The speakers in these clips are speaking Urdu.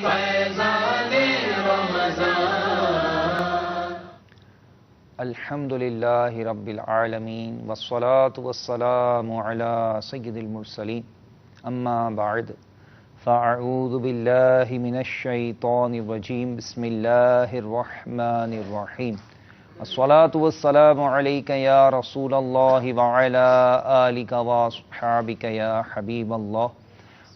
فیضان رمضان. الحمد للہ رب العالمین والصلاة والسلام علی سید المرسلین اما بعد فاعوذ باللہ من الشیطان الرجیم بسم اللہ الرحمن الرحیم الصلاة والسلام علیک یا رسول اللہ وعلی آلک واصحابک یا حبیب اللہ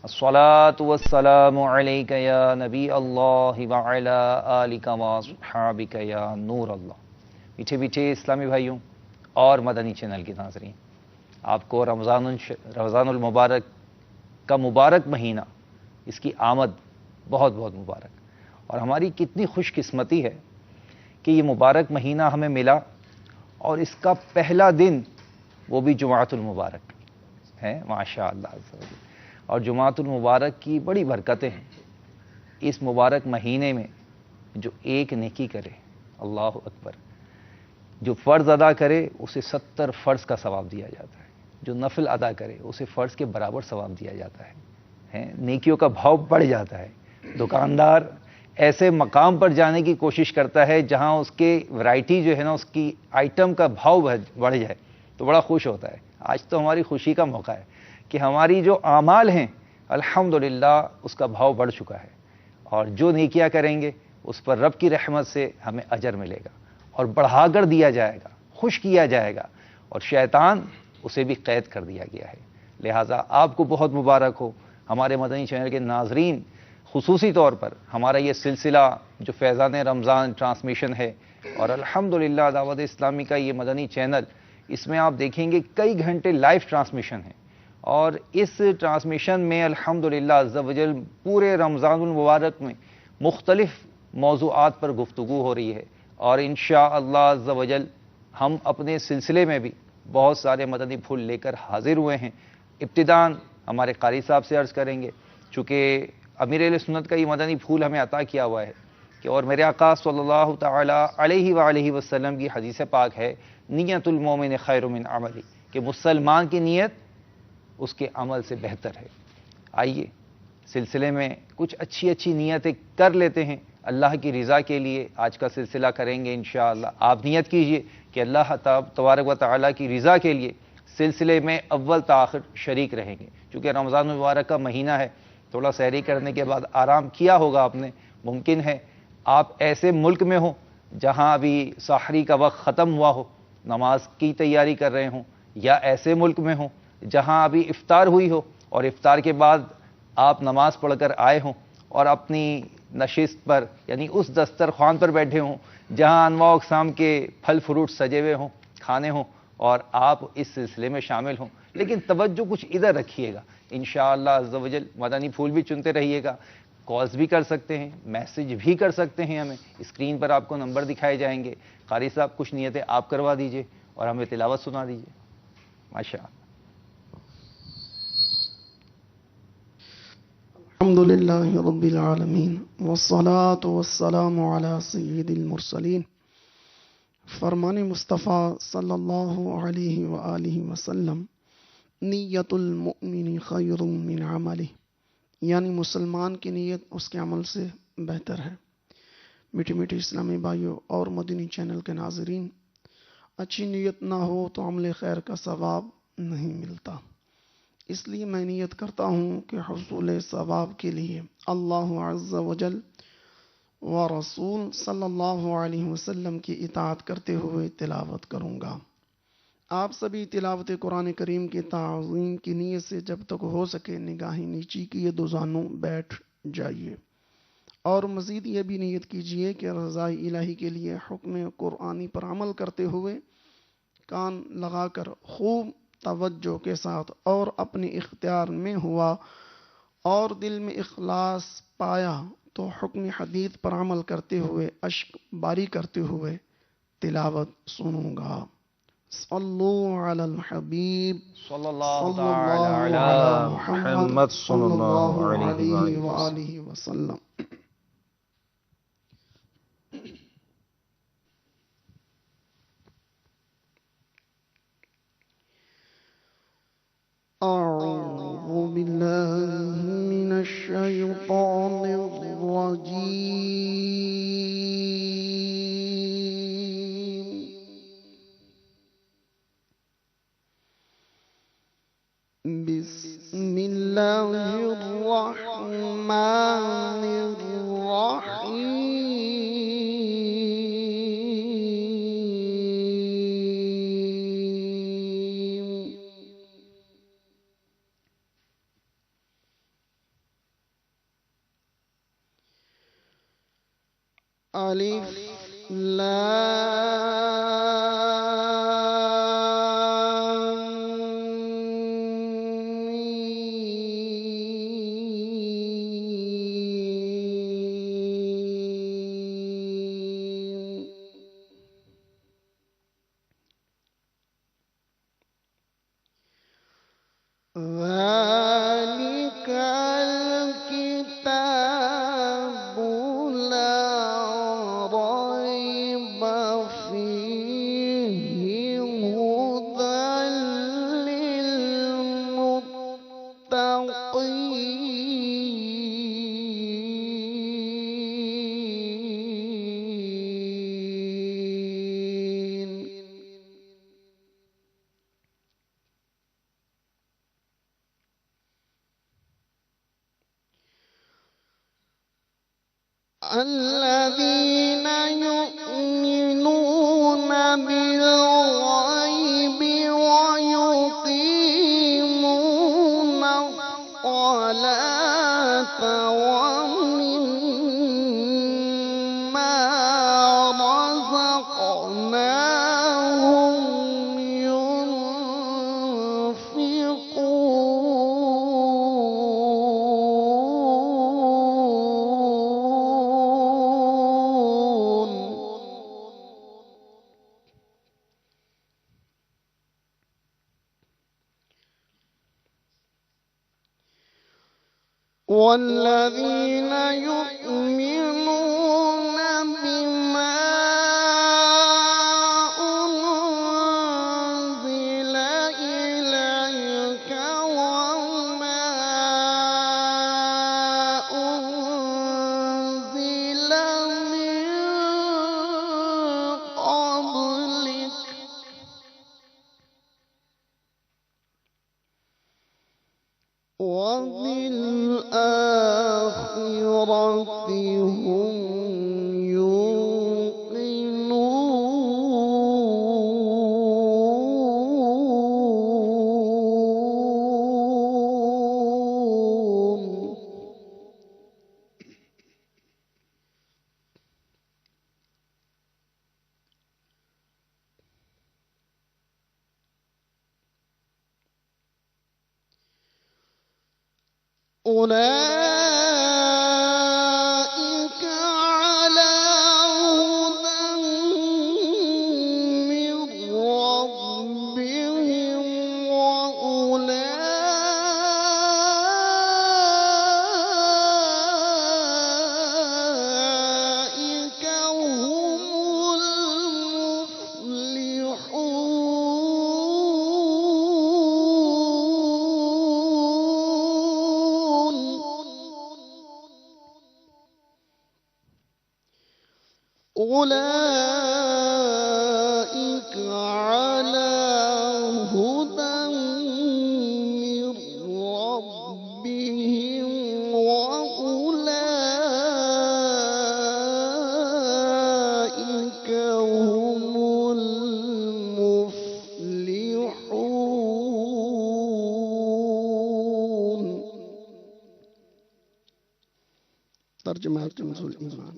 الصلاة والسلام علیک یا نبی اللہ وعلی آلک واصحابک یا نور اللہ. میٹھے میٹھے اسلامی بھائیوں اور مدنی چینل کے ناظرین، آپ کو رمضان المبارک کا مبارک مہینہ، اس کی آمد بہت بہت مبارک. اور ہماری کتنی خوش قسمتی ہے کہ یہ مبارک مہینہ ہمیں ملا، اور اس کا پہلا دن وہ بھی جمعۃ المبارک ہے. ماشاء اللہ عز و جل. اور جمعۃ المبارک کی بڑی برکتیں ہیں. اس مبارک مہینے میں جو ایک نیکی کرے، اللہ اکبر، جو فرض ادا کرے اسے 70 فرض کا ثواب دیا جاتا ہے، جو نفل ادا کرے اسے فرض کے برابر ثواب دیا جاتا ہے. نیکیوں کا بھاؤ بڑھ جاتا ہے. دکاندار ایسے مقام پر جانے کی کوشش کرتا ہے جہاں اس کے ورائٹی جو ہے نا، اس کی آئٹم کا بھاؤ بڑھ جائے تو بڑا خوش ہوتا ہے. آج تو ہماری خوشی کا موقع ہے کہ ہماری جو اعمال ہیں الحمدللہ اس کا بھاؤ بڑھ چکا ہے، اور جو نیکیاں کریں گے اس پر رب کی رحمت سے ہمیں اجر ملے گا اور بڑھا کر دیا جائے گا، خوش کیا جائے گا، اور شیطان اسے بھی قید کر دیا گیا ہے. لہٰذا آپ کو بہت مبارک ہو. ہمارے مدنی چینل کے ناظرین، خصوصی طور پر ہمارا یہ سلسلہ جو فیضان رمضان ٹرانسمیشن ہے، اور الحمدللہ دعوت اسلامی کا یہ مدنی چینل، اس میں آپ دیکھیں گے کئی گھنٹے لائیو ٹرانسمیشن ہے. اور اس ٹرانسمیشن میں الحمدللہ عز و جل پورے رمضان المبارک میں مختلف موضوعات پر گفتگو ہو رہی ہے. اور انشاءاللہ عز و جل ہم اپنے سلسلے میں بھی بہت سارے مدنی پھول لے کر حاضر ہوئے ہیں. ابتداً ہمارے قاری صاحب سے عرض کریں گے، چونکہ امیر اہل سنت کا یہ مدنی پھول ہمیں عطا کیا ہوا ہے کہ، اور میرے آقا صلی اللہ تعالی علیہ وآلہ وسلم کی حدیث پاک ہے، نیت المومن خیر من عملی، کہ مسلمان کی نیت اس کے عمل سے بہتر ہے. آئیے سلسلے میں کچھ اچھی اچھی نیتیں کر لیتے ہیں اللہ کی رضا کے لیے. آج کا سلسلہ کریں گے انشاءاللہ. آپ نیت کیجئے کہ اللہ تبارک و تعالیٰ کی رضا کے لیے سلسلے میں اول تاخر شریک رہیں گے. چونکہ رمضان المبارک کا مہینہ ہے، تھوڑا سحری کرنے کے بعد آرام کیا ہوگا آپ نے. ممکن ہے آپ ایسے ملک میں ہوں جہاں ابھی سحری کا وقت ختم ہوا ہو، نماز کی تیاری کر رہے ہوں، یا ایسے ملک میں ہوں جہاں ابھی افطار ہوئی ہو اور افطار کے بعد آپ نماز پڑھ کر آئے ہوں اور اپنی نشست پر، یعنی اس دسترخوان پر بیٹھے ہوں جہاں انواع اقسام کے پھل فروٹ سجے ہوئے ہوں، کھانے ہوں، اور آپ اس سلسلے میں شامل ہوں. لیکن توجہ کچھ ادھر رکھیے گا. انشاءاللہ عز و جل مدنی پھول بھی چنتے رہیے گا. کالز بھی کر سکتے ہیں، میسج بھی کر سکتے ہیں. ہمیں اسکرین پر آپ کو نمبر دکھائے جائیں گے. قاری صاحب کچھ نیتیں آپ کروا دیجئے اور ہمیں تلاوت سنا دیجئے. ماشاء اللہ. الحمد للہ رب العالمین والصلاة والسلام علی سید المرسلین. فرمان مصطفیٰ صلی اللہ علیہ وآلہ وسلم، نیت المؤمن خیر من عملہ، یعنی مسلمان کی نیت اس کے عمل سے بہتر ہے. میٹھی میٹھی اسلامی بھائیوں اور مدنی چینل کے ناظرین، اچھی نیت نہ ہو تو عمل خیر کا ثواب نہیں ملتا. اس لیے میں نیت کرتا ہوں کہ حصول ثواب کے لیے اللہ عز و جل و رسول صلی اللہ علیہ وسلم کی اطاعت کرتے ہوئے تلاوت کروں گا. آپ سبھی تلاوت قرآن کریم کی تعظیم کی نیت سے جب تک ہو سکے نگاہیں نیچی کیے دو زانوں بیٹھ جائیے، اور مزید یہ بھی نیت کیجئے کہ رضائے الہی کے لیے حکم قرآنی پر عمل کرتے ہوئے کان لگا کر خوب توجہ کے ساتھ اور اپنے اختیار میں ہوا اور دل میں اخلاص پایا تو حکم حدیث پر عمل کرتے ہوئے اشک باری کرتے ہوئے تلاوت سنوں گا. صلو علی الحبیب صلی اللہ تعالی علی محمد صلی اللہ علیہ وآلہ وسلم. أعوذ بالله من الشيطان الشيطان الرجيم. بسم الله الرحمن الرحيم. ألف لام ذلك الكتاب لا ريب فيه هدى للمتقين. الذين يؤمنون بالغيب ويقيمون الصلاة ومما رزقناهم والذين يؤمنون بما أنزل إليك وما أنزل من قبلك وبالآخرة هم يوقنون. أولئك على هدى من ربهم وأولئك هم أولئك على هدى من ربهم وأولئك هم المفلحون. ترجمہ کنز الایمان.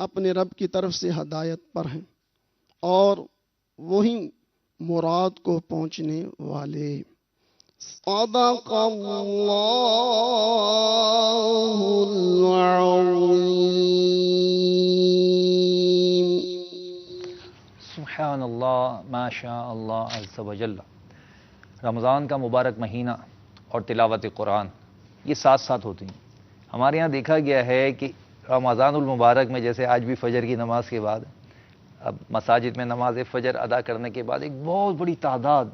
اپنے رب کی طرف سے ہدایت پر ہیں اور وہی مراد کو پہنچنے والے۔ صدق اللہ العظیم۔ سبحان اللہ، ما شاء اللہ عز و جل۔ رمضان کا مبارک مہینہ اور تلاوت قرآن یہ ساتھ ساتھ ہوتی ہیں۔ ہمارے یہاں دیکھا گیا ہے کہ رمضان المبارک میں جیسے آج بھی فجر کی نماز کے بعد اب مساجد میں نماز فجر ادا کرنے کے بعد ایک بہت بڑی تعداد،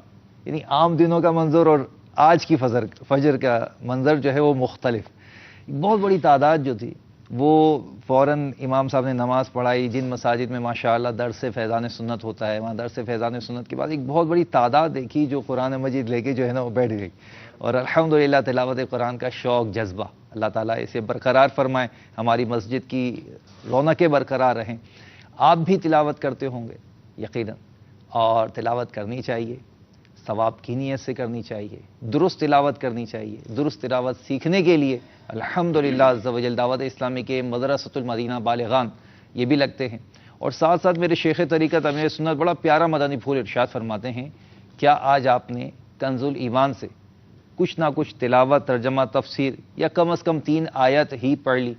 یعنی عام دنوں کا منظر اور آج کی فجر کا منظر جو ہے وہ مختلف، بہت بڑی تعداد جو تھی وہ فوراً امام صاحب نے نماز پڑھائی۔ جن مساجد میں ماشاءاللہ درس فیضان سنت ہوتا ہے وہاں درس فیضان سنت کے بعد ایک بہت بڑی تعداد دیکھی جو قرآن مجید لے کے جو ہے نا وہ بیٹھ گئی، اور الحمدللہ تلاوت قرآن کا شوق جذبہ اللہ تعالیٰ اسے برقرار فرمائے، ہماری مسجد کی رونقیں برقرار رہیں۔ آپ بھی تلاوت کرتے ہوں گے یقیناً، اور تلاوت کرنی چاہیے، ثواب کی نیت سے کرنی چاہیے، درست تلاوت کرنی چاہیے۔ درست تلاوت سیکھنے کے لیے الحمدللہ عز و جل دعوت اسلامی کے مدرسۃ المدینہ بالغان یہ بھی لگتے ہیں، اور ساتھ ساتھ میرے شیخ طریقت امیر سنت بڑا پیارا مدنی پھول ارشاد فرماتے ہیں، کیا آج آپ نے کنز الایمان سے کچھ نہ کچھ تلاوت، ترجمہ، تفسیر یا کم از کم 3 آیت ہی پڑھ لی؟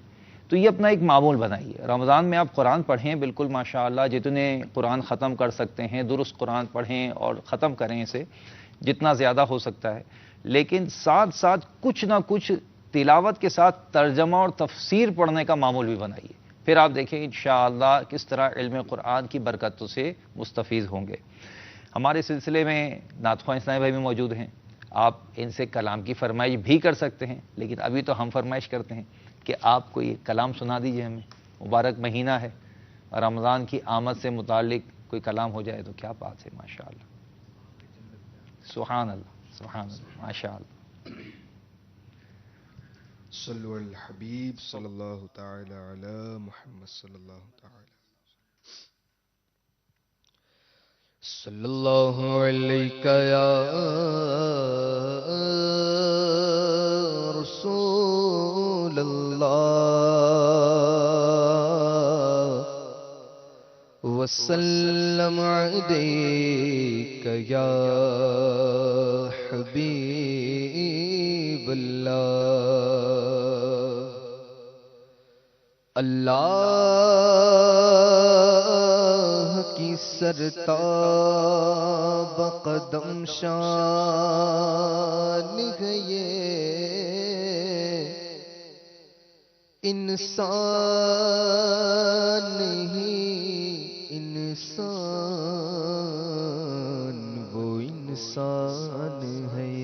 تو یہ اپنا ایک معمول بنائیے۔ رمضان میں آپ قرآن پڑھیں، بالکل ماشاءاللہ جتنے قرآن ختم کر سکتے ہیں درست قرآن پڑھیں اور ختم کریں اسے جتنا زیادہ ہو سکتا ہے، لیکن ساتھ ساتھ کچھ نہ کچھ تلاوت کے ساتھ ترجمہ اور تفسیر پڑھنے کا معمول بھی بنائیے۔ پھر آپ دیکھیں انشاءاللہ کس طرح علم قرآن کی برکتوں سے مستفیض ہوں گے۔ ہمارے سلسلے میں نعت خواں اسلامی بھائی بھی موجود ہیں، آپ ان سے کلام کی فرمائش بھی کر سکتے ہیں، لیکن ابھی تو ہم فرمائش کرتے ہیں کہ آپ کو یہ کلام سنا دیجئے ہمیں۔ مبارک مہینہ ہے، رمضان کی آمد سے متعلق کوئی کلام ہو جائے تو کیا بات ہے، ماشاءاللہ، سبحان اللہ، سبحان اللہ، ماشاءاللہ۔ صلو علی الحبیب صلی اللہ تعالی علی محمد صلی اللہ تعالی صلی اللہ علیہ یا رسول اللہ وسلم علیک یا حبیب اللہ۔ اللہ کی سرتاب قدم شان ہے یہ، انسان نہیں انسان، وہ انسان ہے یہ۔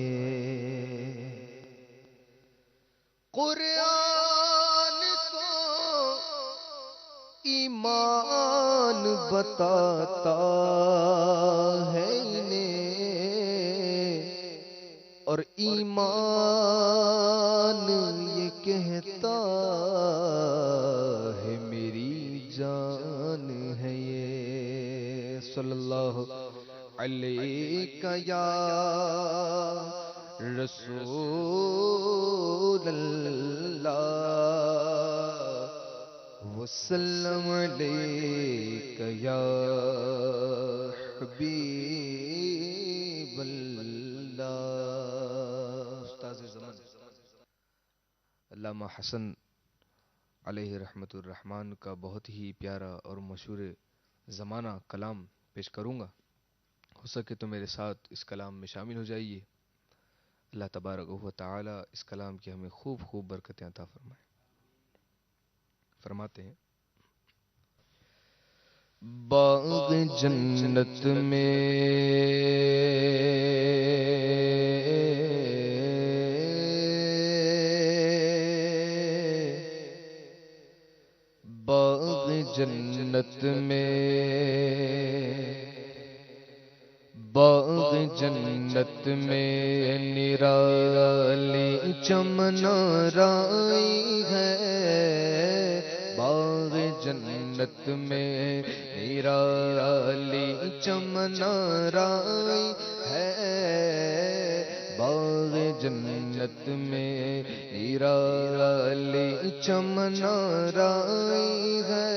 قرآن تو ایمان بتاتا ہے انہیں، اور ایمان یہ کہتا ہے میری جان ہے یہ۔ صلی اللہ علیہ یا رسول اللہ وسلم علیک یا حبیب اللہ۔ استاذ زمان علامہ حسن علیہ رحمت الرحمن کا بہت ہی پیارا اور مشہور زمانہ کلام پیش کروں گا، ہو سکے تو میرے ساتھ اس کلام میں شامل ہو جائیے۔ اللہ تبارک و تعالی اس کلام کی ہمیں خوب خوب برکتیں عطا فرمائے۔ فرماتے ہیں، باغ جنت میں باغ جنت میں باغ جنت میں نرالی چمن رائی ہے، باغ جنت میں نرالی چمن رائی ہے، باغ جنت میں نرالی چمن آرائی ہے،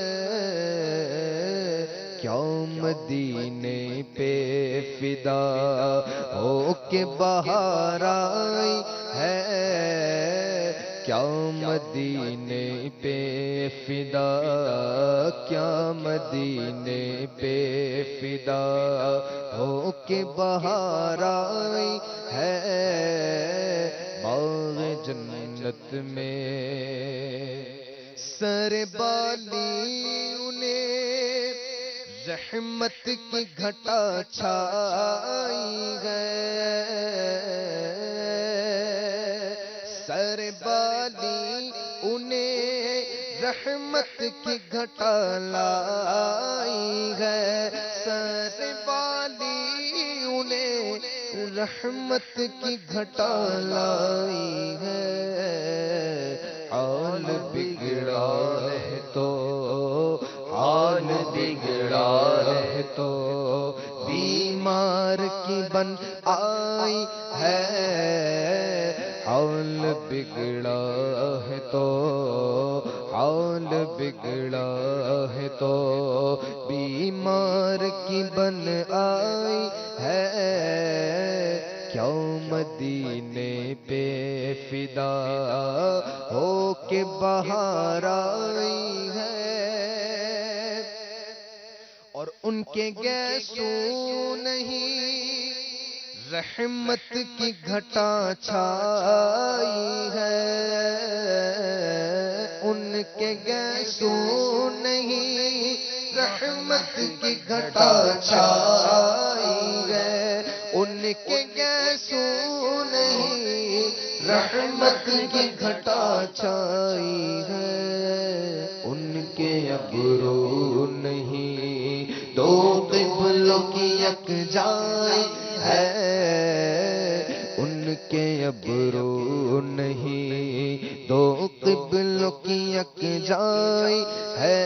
کیا مدینے پہ فدا ہو کے بہار آئی ہے، کیا مدینے پہ فدا، کیا مدینے پہ فدا ہو کے بہار آئی ہے، باغ جنت میں سر بالی انہیں رحمت کی گھٹا چھائی ہے، سر بالی انہیں رحمت کی گھٹا لائی ہے، سر بالی انہیں رحمت کی گھٹا لائی ہے، حال بگڑا ہے تو، حال بگڑا ہے تو بیمار کی بن آئی ہے، حال بگڑا ہے تو، حال بگڑا ہے تو بیمار کی بن آئی ہے، کیا مدینے پہ فدا ہو کے بہار آئی ہے، اور ان کے گیسوں نہیں رحمت کی گھٹا چھائی ہے، ان کے گیسوں نہیں رحمت کی گھٹا چھائی ہے، ان کے گیسوں نہیں رحمت کی گھٹا چھائی ہے، ان کے ابرو نہیں دو قبلوں کی یکجائی ہے، ان کے ابرو نہیں دو قبلوں کی یکجائی ہے،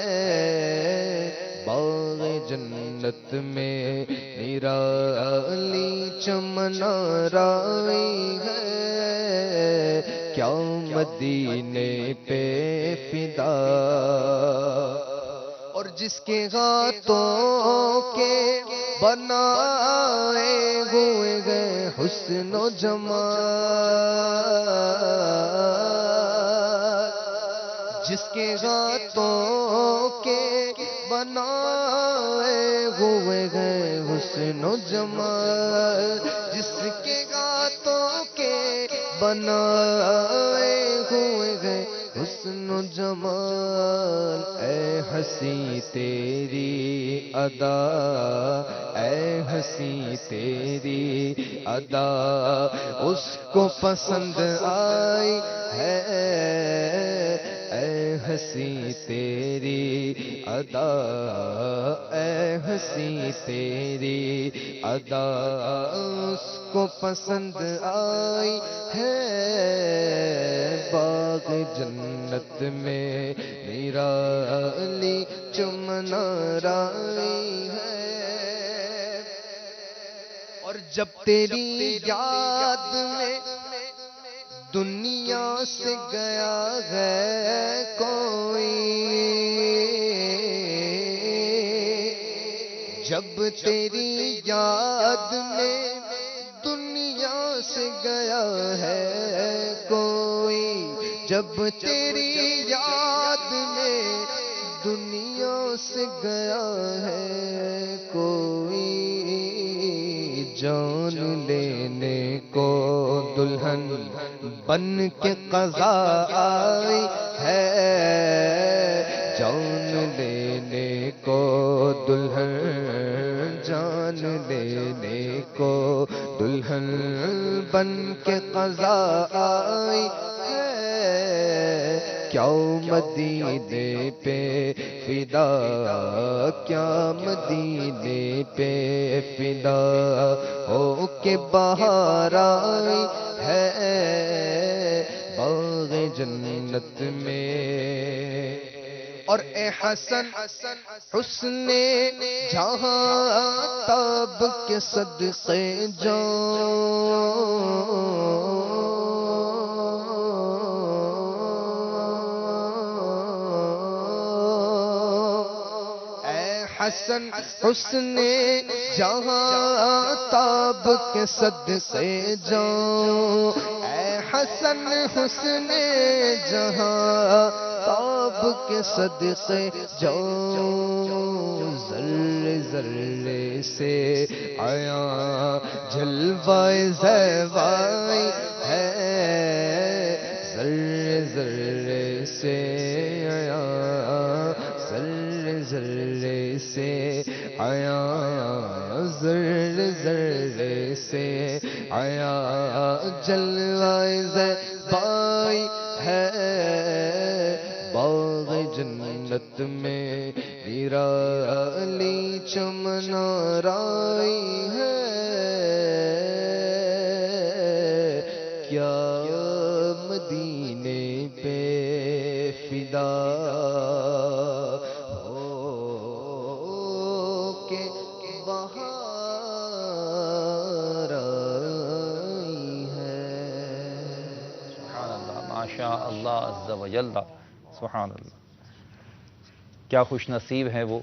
باغ جنت میں نرالی چمن آرائی ہے، کیا مدینے پہ فدا، اور جس کے ہاتھوں کے بنائے ہوئے گئے حسن و جمال، جس کے ہاتھوں کے بنائے ہوئے گئے حسن و جمال، جس کے ہاتھوں کے بنائے ہوئے گئے حسن و جمال، اے ہنسی تیری ادا، اے ہنسی تیری ادا اس کو پسند آئی ہے، اے ہنسی تیری ادا، اے ہنسی تیری ادا اس کو پسند آئی ہے، باغ جنت میں نرالی چمن آرائی ہے، اور جب تیری یاد میں دنیا سے گیا ہے کوئی، جب تیری یاد میں دنیا سے گیا ہے کوئی، جب تیری یاد میں دنیا سے گیا ہے کوئی، جان لینے کو دلہن بن کے قضا آئی ہے، جان لینے کو دلہن، جان لینے کو دلہن بن کے قضا آئی ہے، کیا مدینے پہ فدا، کیا مدینے پہ فدا ہو کے بہار آئی ہے، باغ جنت میں، اور اے حسن حسن جہاں تاب کے صدقے جان، حسن حسن جہاں تاب کے صدقے جاؤ، اے حسن حسن جہاں تاب کے صدقے جاؤ، ذرے ذرے سے آیا جلوائے زیبائی ہے، ذرے ذرے سے آیا، ذرے ذرے سے آیا، ذرے ذرے سے آیا جلوائے زیبائی ہے، باغ جنت میں نرالی چمن آرائی ہے، کیا مدینے پہ فدا ہو کے بہار آئی ہے۔ سبحان اللہ، ماشاء اللہ عز و جل، سبحان اللہ۔ کیا خوش نصیب ہیں وہ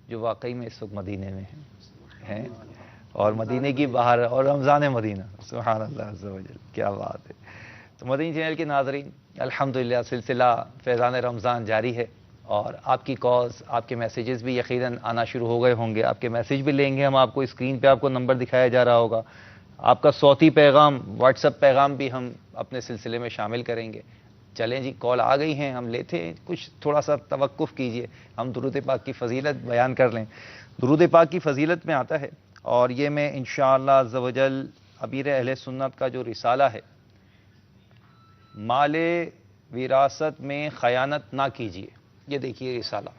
جو واقعی میں اس وقت مدینے میں ہیں، اور مدینے کی بہار اور رمضان مدینہ، سبحان اللہ عز و جل، کیا بات ہے۔ تو مدنی چینل کے ناظرین، الحمدللہ سلسلہ فیضان رمضان جاری ہے، اور آپ کی کالز، آپ کے میسیجز بھی یقیناً آنا شروع ہو گئے ہوں گے۔ آپ کے میسیج بھی لیں گے ہم، آپ کو اسکرین پہ آپ کو نمبر دکھایا جا رہا ہوگا، آپ کا صوتی پیغام، واٹس ایپ پیغام بھی ہم اپنے سلسلے میں شامل کریں گے۔ چلیں جی، کال آ گئی ہیں، ہم لیتے ہیں، کچھ تھوڑا سا توقف کیجئے، ہم درود پاک کی فضیلت بیان کر لیں۔ درود پاک کی فضیلت میں آتا ہے، اور یہ میں انشاءاللہ عز و جل امیر اہل سنت کا جو رسالہ ہے، مال وراثت میں خیانت نہ کیجیے، یہ دیکھیے رسالہ،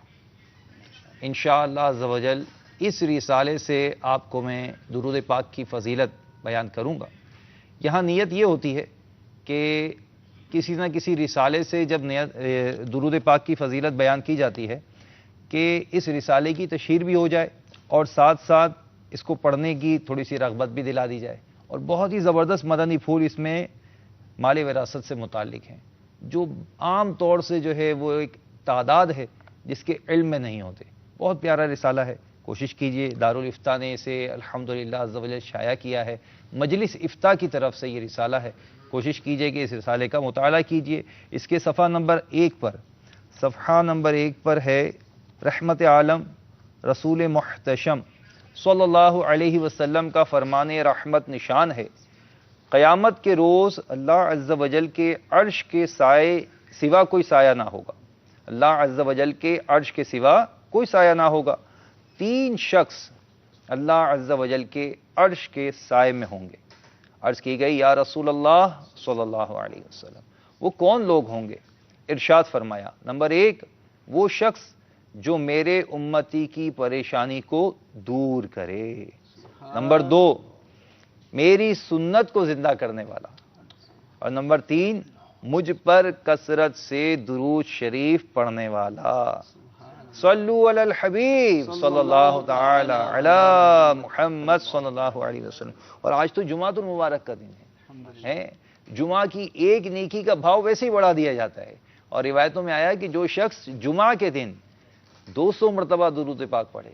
انشاءاللہ عز و جل اس رسالے سے آپ کو میں درود پاک کی فضیلت بیان کروں گا۔ یہاں نیت یہ ہوتی ہے کہ کسی نہ کسی رسالے سے جب درود پاک کی فضیلت بیان کی جاتی ہے کہ اس رسالے کی تشہیر بھی ہو جائے، اور ساتھ ساتھ اس کو پڑھنے کی تھوڑی سی رغبت بھی دلا دی جائے، اور بہت ہی زبردست مدنی پھول اس میں مال وراثت سے متعلق ہیں، جو عام طور سے جو ہے وہ ایک تعداد ہے جس کے علم میں نہیں ہوتے۔ بہت پیارا رسالہ ہے، کوشش کیجئے۔ دارالفتاء نے اسے الحمدللہ عز و جل شائع کیا ہے، مجلس افتاء کی طرف سے یہ رسالہ ہے، کوشش کیجئے کہ اس رسالے کا مطالعہ کیجئے۔ اس کے صفحہ نمبر 1 پر ہے رحمت عالم رسول محتشم صلی اللہ علیہ وسلم کا فرمان رحمت نشان ہے، قیامت کے روز اللہ عز و جل کے عرش کے سائے سوا کوئی سایہ نہ ہوگا، اللہ عز و جل کے عرش کے سوا کوئی سایہ نہ ہوگا، 3 شخص اللہ عز و جل کے عرش کے سائے میں ہوں گے۔ عرض کی گئی یا رسول اللہ صلی اللہ علیہ وسلم، وہ کون لوگ ہوں گے؟ ارشاد فرمایا، نمبر 1 وہ شخص جو میرے امتی کی پریشانی کو دور کرے، نمبر 2 میری سنت کو زندہ کرنے والا، اور نمبر 3 مجھ پر کثرت سے درود شریف پڑھنے والا۔ صلو علی الحبیب صلی اللہ تعالی علی محمد صلی اللہ علیہ وسلم۔ اور آج تو جمعۃ المبارک کا دن ہے، جمعہ کی ایک نیکی کا بھاؤ ویسے ہی بڑھا دیا جاتا ہے، اور روایتوں میں آیا کہ جو شخص جمعہ کے دن 200 مرتبہ درود پاک پڑھے،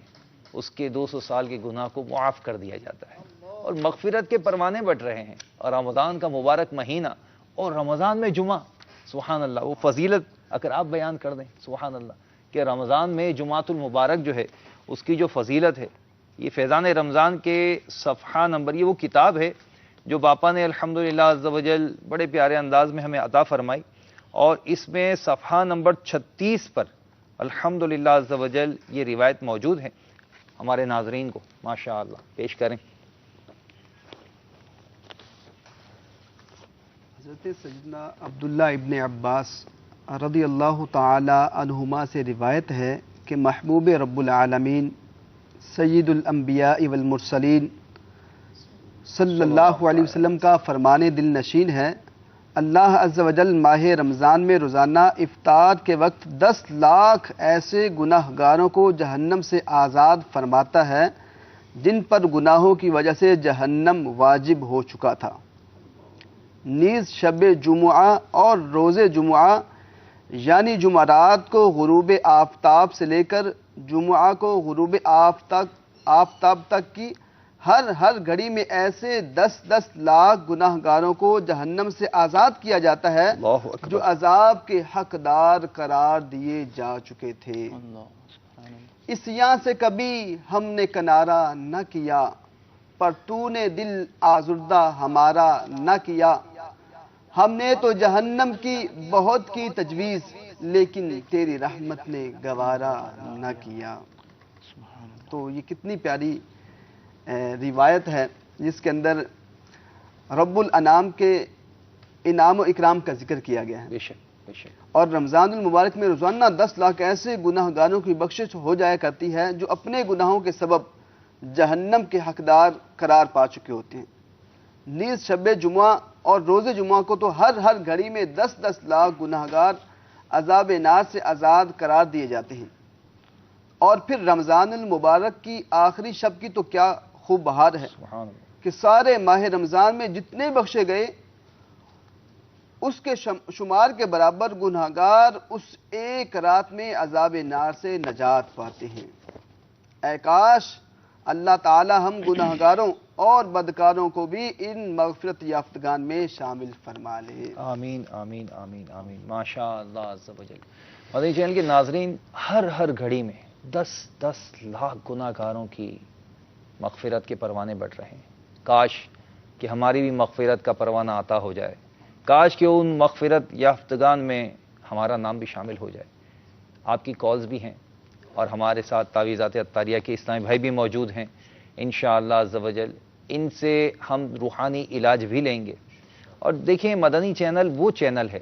اس کے 200 سال کے گناہ کو معاف کر دیا جاتا ہے، اور مغفرت کے پروانے بٹ رہے ہیں۔ اور رمضان کا مبارک مہینہ، اور رمضان میں جمعہ، سبحان اللہ، وہ فضیلت اگر آپ بیان کر دیں، سبحان اللہ، کہ رمضان میں جمعۃ المبارک جو ہے اس کی جو فضیلت ہے، یہ فیضان رمضان کے صفحہ نمبر، یہ وہ کتاب ہے جو باپا نے الحمدللہ عز و جل بڑے پیارے انداز میں ہمیں عطا فرمائی، اور اس میں صفحہ نمبر 36 پر الحمدللہ عز و جل یہ روایت موجود ہے، ہمارے ناظرین کو ماشاءاللہ پیش کریں۔ حضرت سیدنا عبداللہ ابن عباس رضی اللہ تعالی عنہما سے روایت ہے کہ محبوب رب العالمین سید الانبیاء والمرسلین صلی اللہ علیہ وسلم کا فرمان دل نشین ہے، اللہ عز و جل ماہ رمضان میں روزانہ افطار کے وقت 10 لاکھ ایسے گناہ گاروں کو جہنم سے آزاد فرماتا ہے جن پر گناہوں کی وجہ سے جہنم واجب ہو چکا تھا۔ نیز شب جمعہ اور روز جمعہ یعنی جمعرات کو غروب آفتاب سے لے کر جمعہ کو غروب آفتاب تک کی ہر گھڑی میں ایسے 10 لاکھ گناہ گاروں کو جہنم سے آزاد کیا جاتا ہے اللہ اکبر۔ جو عذاب کے حقدار قرار دیے جا چکے تھے۔ اس یہاں سے کبھی ہم نے کنارہ نہ کیا، پر تو نے دل آزردہ ہمارا نہ کیا۔ ہم نے تو جہنم کی بہت کی تجویز، لیکن تیری رحمت نے گوارا نہ کیا۔ تو یہ کتنی پیاری روایت ہے جس کے اندر رب الانام کے انعام و اکرام کا ذکر کیا گیا ہے۔ بے شک بے شک۔ اور رمضان المبارک میں روزانہ 10 لاکھ ایسے گناہ گاروں کی بخشش ہو جایا کرتی ہے جو اپنے گناہوں کے سبب جہنم کے حقدار قرار پا چکے ہوتے ہیں۔ نیز شب جمعہ اور روز جمعہ کو تو ہر گھڑی میں 10 لاکھ گناہ گار عذاب نار سے آزاد قرار دیے جاتے ہیں۔ اور پھر رمضان المبارک کی آخری شب کی تو کیا خوب بہار ہے سبحان اللہ۔ کہ سارے ماہ رمضان میں جتنے بخشے گئے اس کے شمار کے برابر گناہ گار اس ایک رات میں عذاب نار سے نجات پاتے ہیں۔ اے کاش اللہ تعالی ہم گناہ گاروں اور بدکاروں کو بھی ان مغفرت یافتگان میں شامل فرما لے۔ آمین آمین آمین آمین، ماشاء اللہ عز و جل۔ مدنی چینل کے ناظرین، ہر گھڑی میں 10 لاکھ گناہ گاروں کی مغفرت کے پروانے بڑھ رہے ہیں۔ کاش کہ ہماری بھی مغفرت کا پروانہ عطا ہو جائے، کاش کہ ان مغفرت یافتگان میں ہمارا نام بھی شامل ہو جائے۔ آپ کی کالز بھی ہیں اور ہمارے ساتھ تعویذات عطاریہ کے اسلامی بھائی بھی موجود ہیں انشاءاللہ عز و جل، ان سے ہم روحانی علاج بھی لیں گے۔ اور دیکھیں، مدنی چینل وہ چینل ہے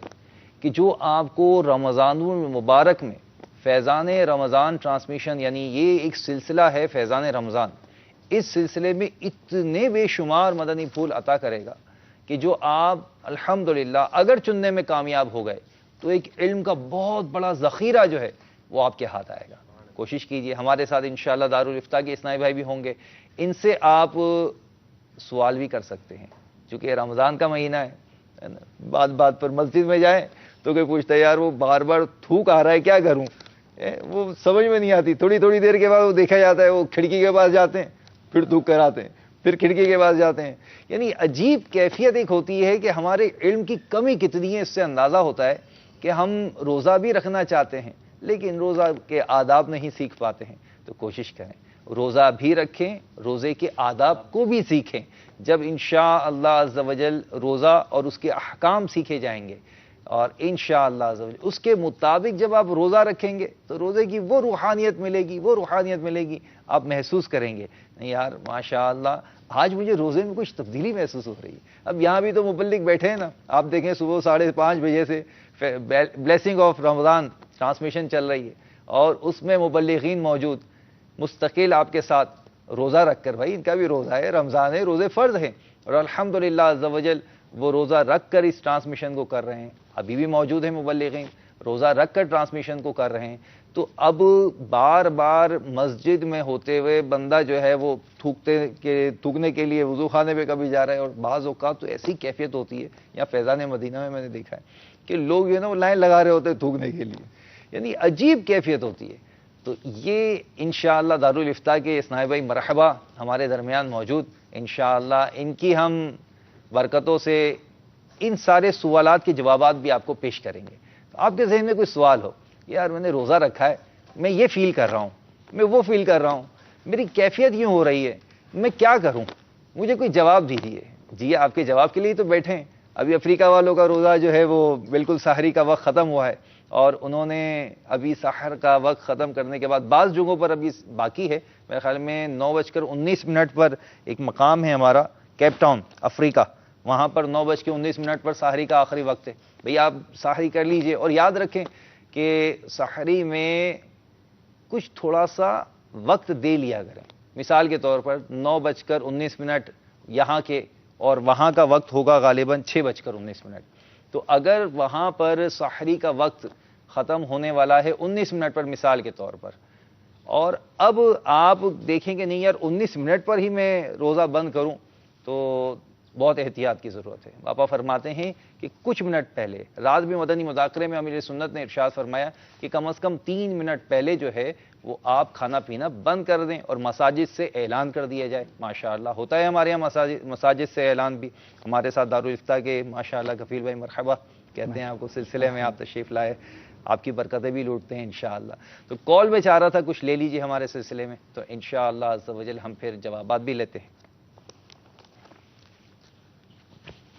کہ جو آپ کو رمضان المبارک میں فیضان رمضان ٹرانسمیشن، یعنی یہ ایک سلسلہ ہے فیضان رمضان، اس سلسلے میں اتنے بے شمار مدنی پھول عطا کرے گا کہ جو آپ الحمدللہ اگر چننے میں کامیاب ہو گئے تو ایک علم کا بہت بڑا ذخیرہ جو ہے وہ آپ کے ہاتھ آئے گا۔ کوشش کیجئے، ہمارے ساتھ انشاءاللہ دارالفتاح کے اسلامی بھائی بھی ہوں گے، ان سے آپ سوال بھی کر سکتے ہیں، چونکہ رمضان کا مہینہ ہے۔ بات پر مسجد میں جائیں تو کوئی پوچھتا ہے یار وہ بار بار تھوک آ رہا ہے کیا کروں، وہ سمجھ میں نہیں آتی۔ تھوڑی دیر کے بعد وہ دیکھا جاتا ہے، وہ کھڑکی کے پاس جاتے ہیں، پھر تھوک کراتے ہیں، پھر کھڑکی کے پاس جاتے ہیں۔ یعنی عجیب کیفیت ایک ہوتی ہے کہ ہمارے علم کی کمی کتنی ہے، اس سے اندازہ ہوتا ہے کہ ہم روزہ بھی رکھنا چاہتے ہیں لیکن روزہ کے آداب نہیں سیکھ پاتے ہیں۔ تو کوشش کریں روزہ بھی رکھیں، روزے کے آداب کو بھی سیکھیں۔ جب انشاءاللہ عز و جل روزہ اور اس کے احکام سیکھے جائیں گے اور انشاءاللہ عز و جل اس کے مطابق جب آپ روزہ رکھیں گے تو روزے کی وہ روحانیت ملے گی، آپ محسوس کریں گے نہیں یار ماشاءاللہ آج مجھے روزے میں کچھ تبدیلی محسوس ہو رہی ہے۔ اب یہاں بھی تو مبلغ بیٹھے ہیں نا، آپ دیکھیں صبح 5:30 بجے سے بلیسنگ آف رمضان ٹرانسمیشن چل رہی ہے اور اس میں مبلغین موجود مستقل آپ کے ساتھ روزہ رکھ کر، بھائی ان کا بھی روزہ ہے، رمضان ہے، روزے فرض ہیں اور الحمدللہ عز و جل وہ روزہ رکھ کر اس ٹرانسمیشن کو کر رہے ہیں۔ ابھی بھی موجود ہیں مبلغین روزہ رکھ کر ٹرانسمیشن کو کر رہے ہیں۔ تو اب بار مسجد میں ہوتے ہوئے بندہ جو ہے وہ تھوکنے کے لیے وضو خانے پہ کبھی جا رہا ہے، اور بعض اوقات تو ایسی کیفیت ہوتی ہے، یا فیضان مدینہ میں نے دیکھا ہے کہ لوگ جو ہے نا وہ لائن لگا رہے ہوتے ہیں تھوکنے کے لیے، یعنی عجیب کیفیت ہوتی ہے۔ تو یہ انشاءاللہ دارالفتاح کے اسلامی بھائی مرحبا ہمارے درمیان موجود، انشاءاللہ ان کی ہم برکتوں سے ان سارے سوالات کے جوابات بھی آپ کو پیش کریں گے۔ تو آپ کے ذہن میں کوئی سوال ہو، یار میں نے روزہ رکھا ہے، میں یہ فیل کر رہا ہوں، میں وہ فیل کر رہا ہوں، میری کیفیت یوں ہو رہی ہے، میں کیا کروں، مجھے کوئی جواب دیجیے۔ جی آپ کے جواب کے لیے تو بیٹھے ہیں۔ ابھی افریقہ والوں کا روزہ جو ہے وہ بالکل سحری کا وقت ختم ہوا ہے اور انہوں نے ابھی سحر کا وقت ختم کرنے کے بعد بعض جگہوں پر ابھی باقی ہے، میرے خیال میں 9:19 پر ایک مقام ہے ہمارا کیپ ٹاؤن افریقہ، وہاں پر 9:19 پر سحری کا آخری وقت ہے۔ بھئی آپ سحری کر لیجئے اور یاد رکھیں کہ سحری میں کچھ تھوڑا سا وقت دے لیا کریں۔ مثال کے طور پر 9:19 یہاں کے اور وہاں کا وقت ہوگا غالباً 6:19۔ تو اگر وہاں پر سحری کا وقت ختم ہونے والا ہے 19 منٹ پر مثال کے طور پر، اور اب آپ دیکھیں کہ نہیں یار 19 منٹ پر ہی میں روزہ بند کروں، تو بہت احتیاط کی ضرورت ہے۔ باپا فرماتے ہیں کہ کچھ منٹ پہلے، رات بھی مدنی مذاکرے میں امیر سنت نے ارشاد فرمایا کہ کم از کم 3 منٹ پہلے جو ہے وہ آپ کھانا پینا بند کر دیں اور مساجد سے اعلان کر دیا جائے۔ ماشاءاللہ ہوتا ہے ہمارے یہاں مساجد سے اعلان بھی۔ ہمارے ساتھ دارالافتاء کے ماشاءاللہ کفیل بھائی مرحبا کہتے ہیں آپ کو، سلسلے میں آپ تشریف لائے، آپ کی برکتیں بھی لوٹتے ہیں انشاءاللہ۔ تو کال میں چاہ رہا تھا کچھ لے لیجیے ہمارے سلسلے میں، تو انشاءاللہ عز و جل ہم پھر جوابات بھی لیتے ہیں۔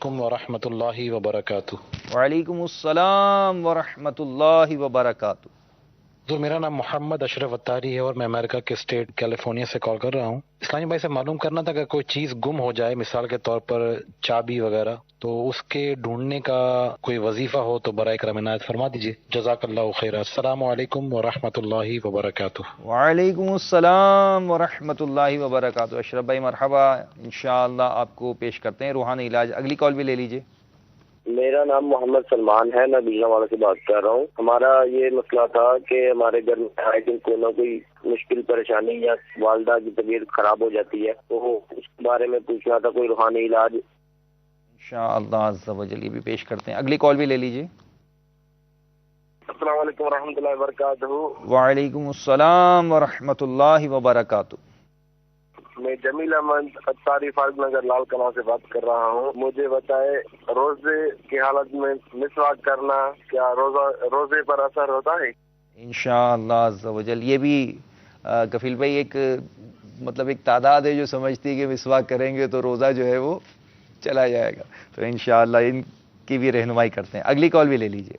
ورحمۃ اللہ وبرکاتہ۔ وعلیکم السلام ورحمۃ اللہ وبرکاتہ۔ حضور میرا نام محمد اشرف اتاری ہے اور میں امریکہ کے اسٹیٹ کیلیفورنیا سے کال کر رہا ہوں۔ اسلامی بھائی سے معلوم کرنا تھا کہ کوئی چیز گم ہو جائے، مثال کے طور پر چابی وغیرہ، تو اس کے ڈھونڈنے کا کوئی وظیفہ ہو تو برائے کرم عنایت فرما دیجیے، جزاک اللہ خیر۔ السلام علیکم ورحمۃ اللہ وبرکاتہ۔ وعلیکم السلام ورحمۃ اللہ وبرکاتہ۔ اشرف بھائی مرحبا، انشاءاللہ آپ کو پیش کرتے ہیں روحانی علاج۔ اگلی کال بھی لے لیجیے۔ میرا نام محمد سلمان ہے، میں بیجنواڑہ سے بات کر رہا ہوں۔ ہمارا یہ مسئلہ تھا کہ ہمارے گھر میں آئے دن کوئی نہ کوئی مشکل پریشانی یا والدہ کی طبیعت خراب ہو جاتی ہے، تو اس کے بارے میں پوچھنا تھا کوئی روحانی علاج۔ انشاءاللہ عز و جل یہ بھی پیش کرتے ہیں۔ اگلی کال بھی لے لیجیے۔ السلام علیکم ورحمۃ اللہ وبرکاتہ۔ وعلیکم السلام ورحمۃ اللہ وبرکاتہ۔ میں جمیل احمد اتاری فارغ نگر لال کلاں سے بات کر رہا ہوں۔ مجھے بتائے روزے کی حالت میں مسواک کرنا کیا روزے پر اثر ہوتا ہے؟ انشاءاللہ عز و جل یہ بھی کفیل بھائی ایک مطلب ایک تعداد ہے جو سمجھتی ہے کہ مسواک کریں گے تو روزہ جو ہے وہ چلا جائے گا، تو انشاءاللہ ان کی بھی رہنمائی کرتے ہیں۔ اگلی کال بھی لے لیجیے۔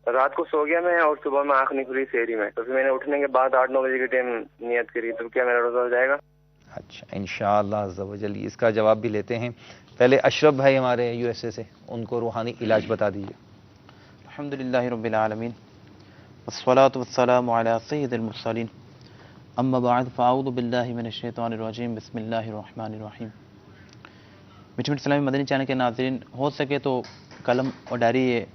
رات کو سو گیا میں اور صبح میں آنکھ نہیں کھلی سحری میں، تو پھر میں نے اٹھنے کے بعد 8-9 بجے کے ٹائم نیت کری، تو کیا میرا روزہ ہو جائے گا؟ اچھا انشاءاللہ عز و جل اس کا جواب بھی لیتے ہیں۔ پہلے اشرف بھائی ہمارے یو ایس اے سے، ان کو روحانی علاج بتا دیجیے۔ الحمدللہ رب العالمین والصلاة والسلام علی سید المرسلین، اما بعد فاعوذ باللہ من الشیطان الرجیم، بسم اللہ الرحمن الرحیم۔ میٹھے میٹھے اسلامی مدنی چینل کے ناظرین، ہو سکے تو قلم اور ڈائری یہ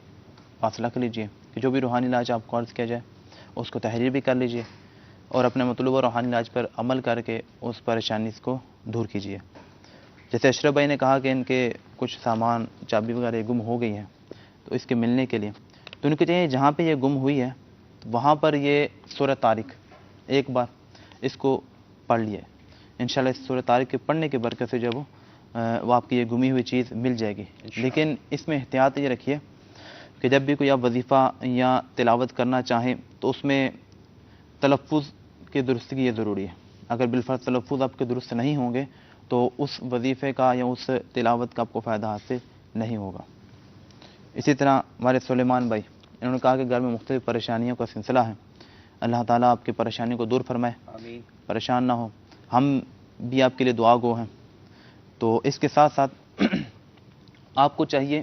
فاصلہ کر لیجئے کہ جو بھی روحانی علاج آپ کو عرض کیا جائے اس کو تحریر بھی کر لیجئے اور اپنے مطلوبہ روحانی علاج پر عمل کر کے اس پریشانی کو دور کیجیے۔ جیسے اشرف بھائی نے کہا کہ ان کے کچھ سامان چابی وغیرہ گم ہو گئی ہیں، تو اس کے ملنے کے لیے تو ان کو چاہیے جہاں پہ یہ گم ہوئی ہے وہاں پر یہ سورہ طارق ایک بار اس کو پڑھ لیے، انشاءاللہ اس سورہ طارق کے پڑھنے کے برکت سے جب وہ آپ کی یہ گمی ہوئی چیز مل جائے گی۔ لیکن اس میں احتیاط یہ رکھیے کہ جب بھی کوئی آپ وظیفہ یا تلاوت کرنا چاہیں تو اس میں تلفظ کی درستگی یہ ضروری ہے۔ اگر بالفرض تلفظ آپ کے درست نہیں ہوں گے تو اس وظیفے کا یا اس تلاوت کا آپ کو فائدہ حاصل نہیں ہوگا۔ اسی طرح ہمارے سلیمان بھائی انہوں نے کہا کہ گھر میں مختلف پریشانیوں کا سلسلہ ہے، اللہ تعالیٰ آپ کی پریشانیوں کو دور فرمائے، آمین۔ پریشان نہ ہو، ہم بھی آپ کے لیے دعا گو ہیں۔ تو اس کے ساتھ ساتھ آپ کو چاہیے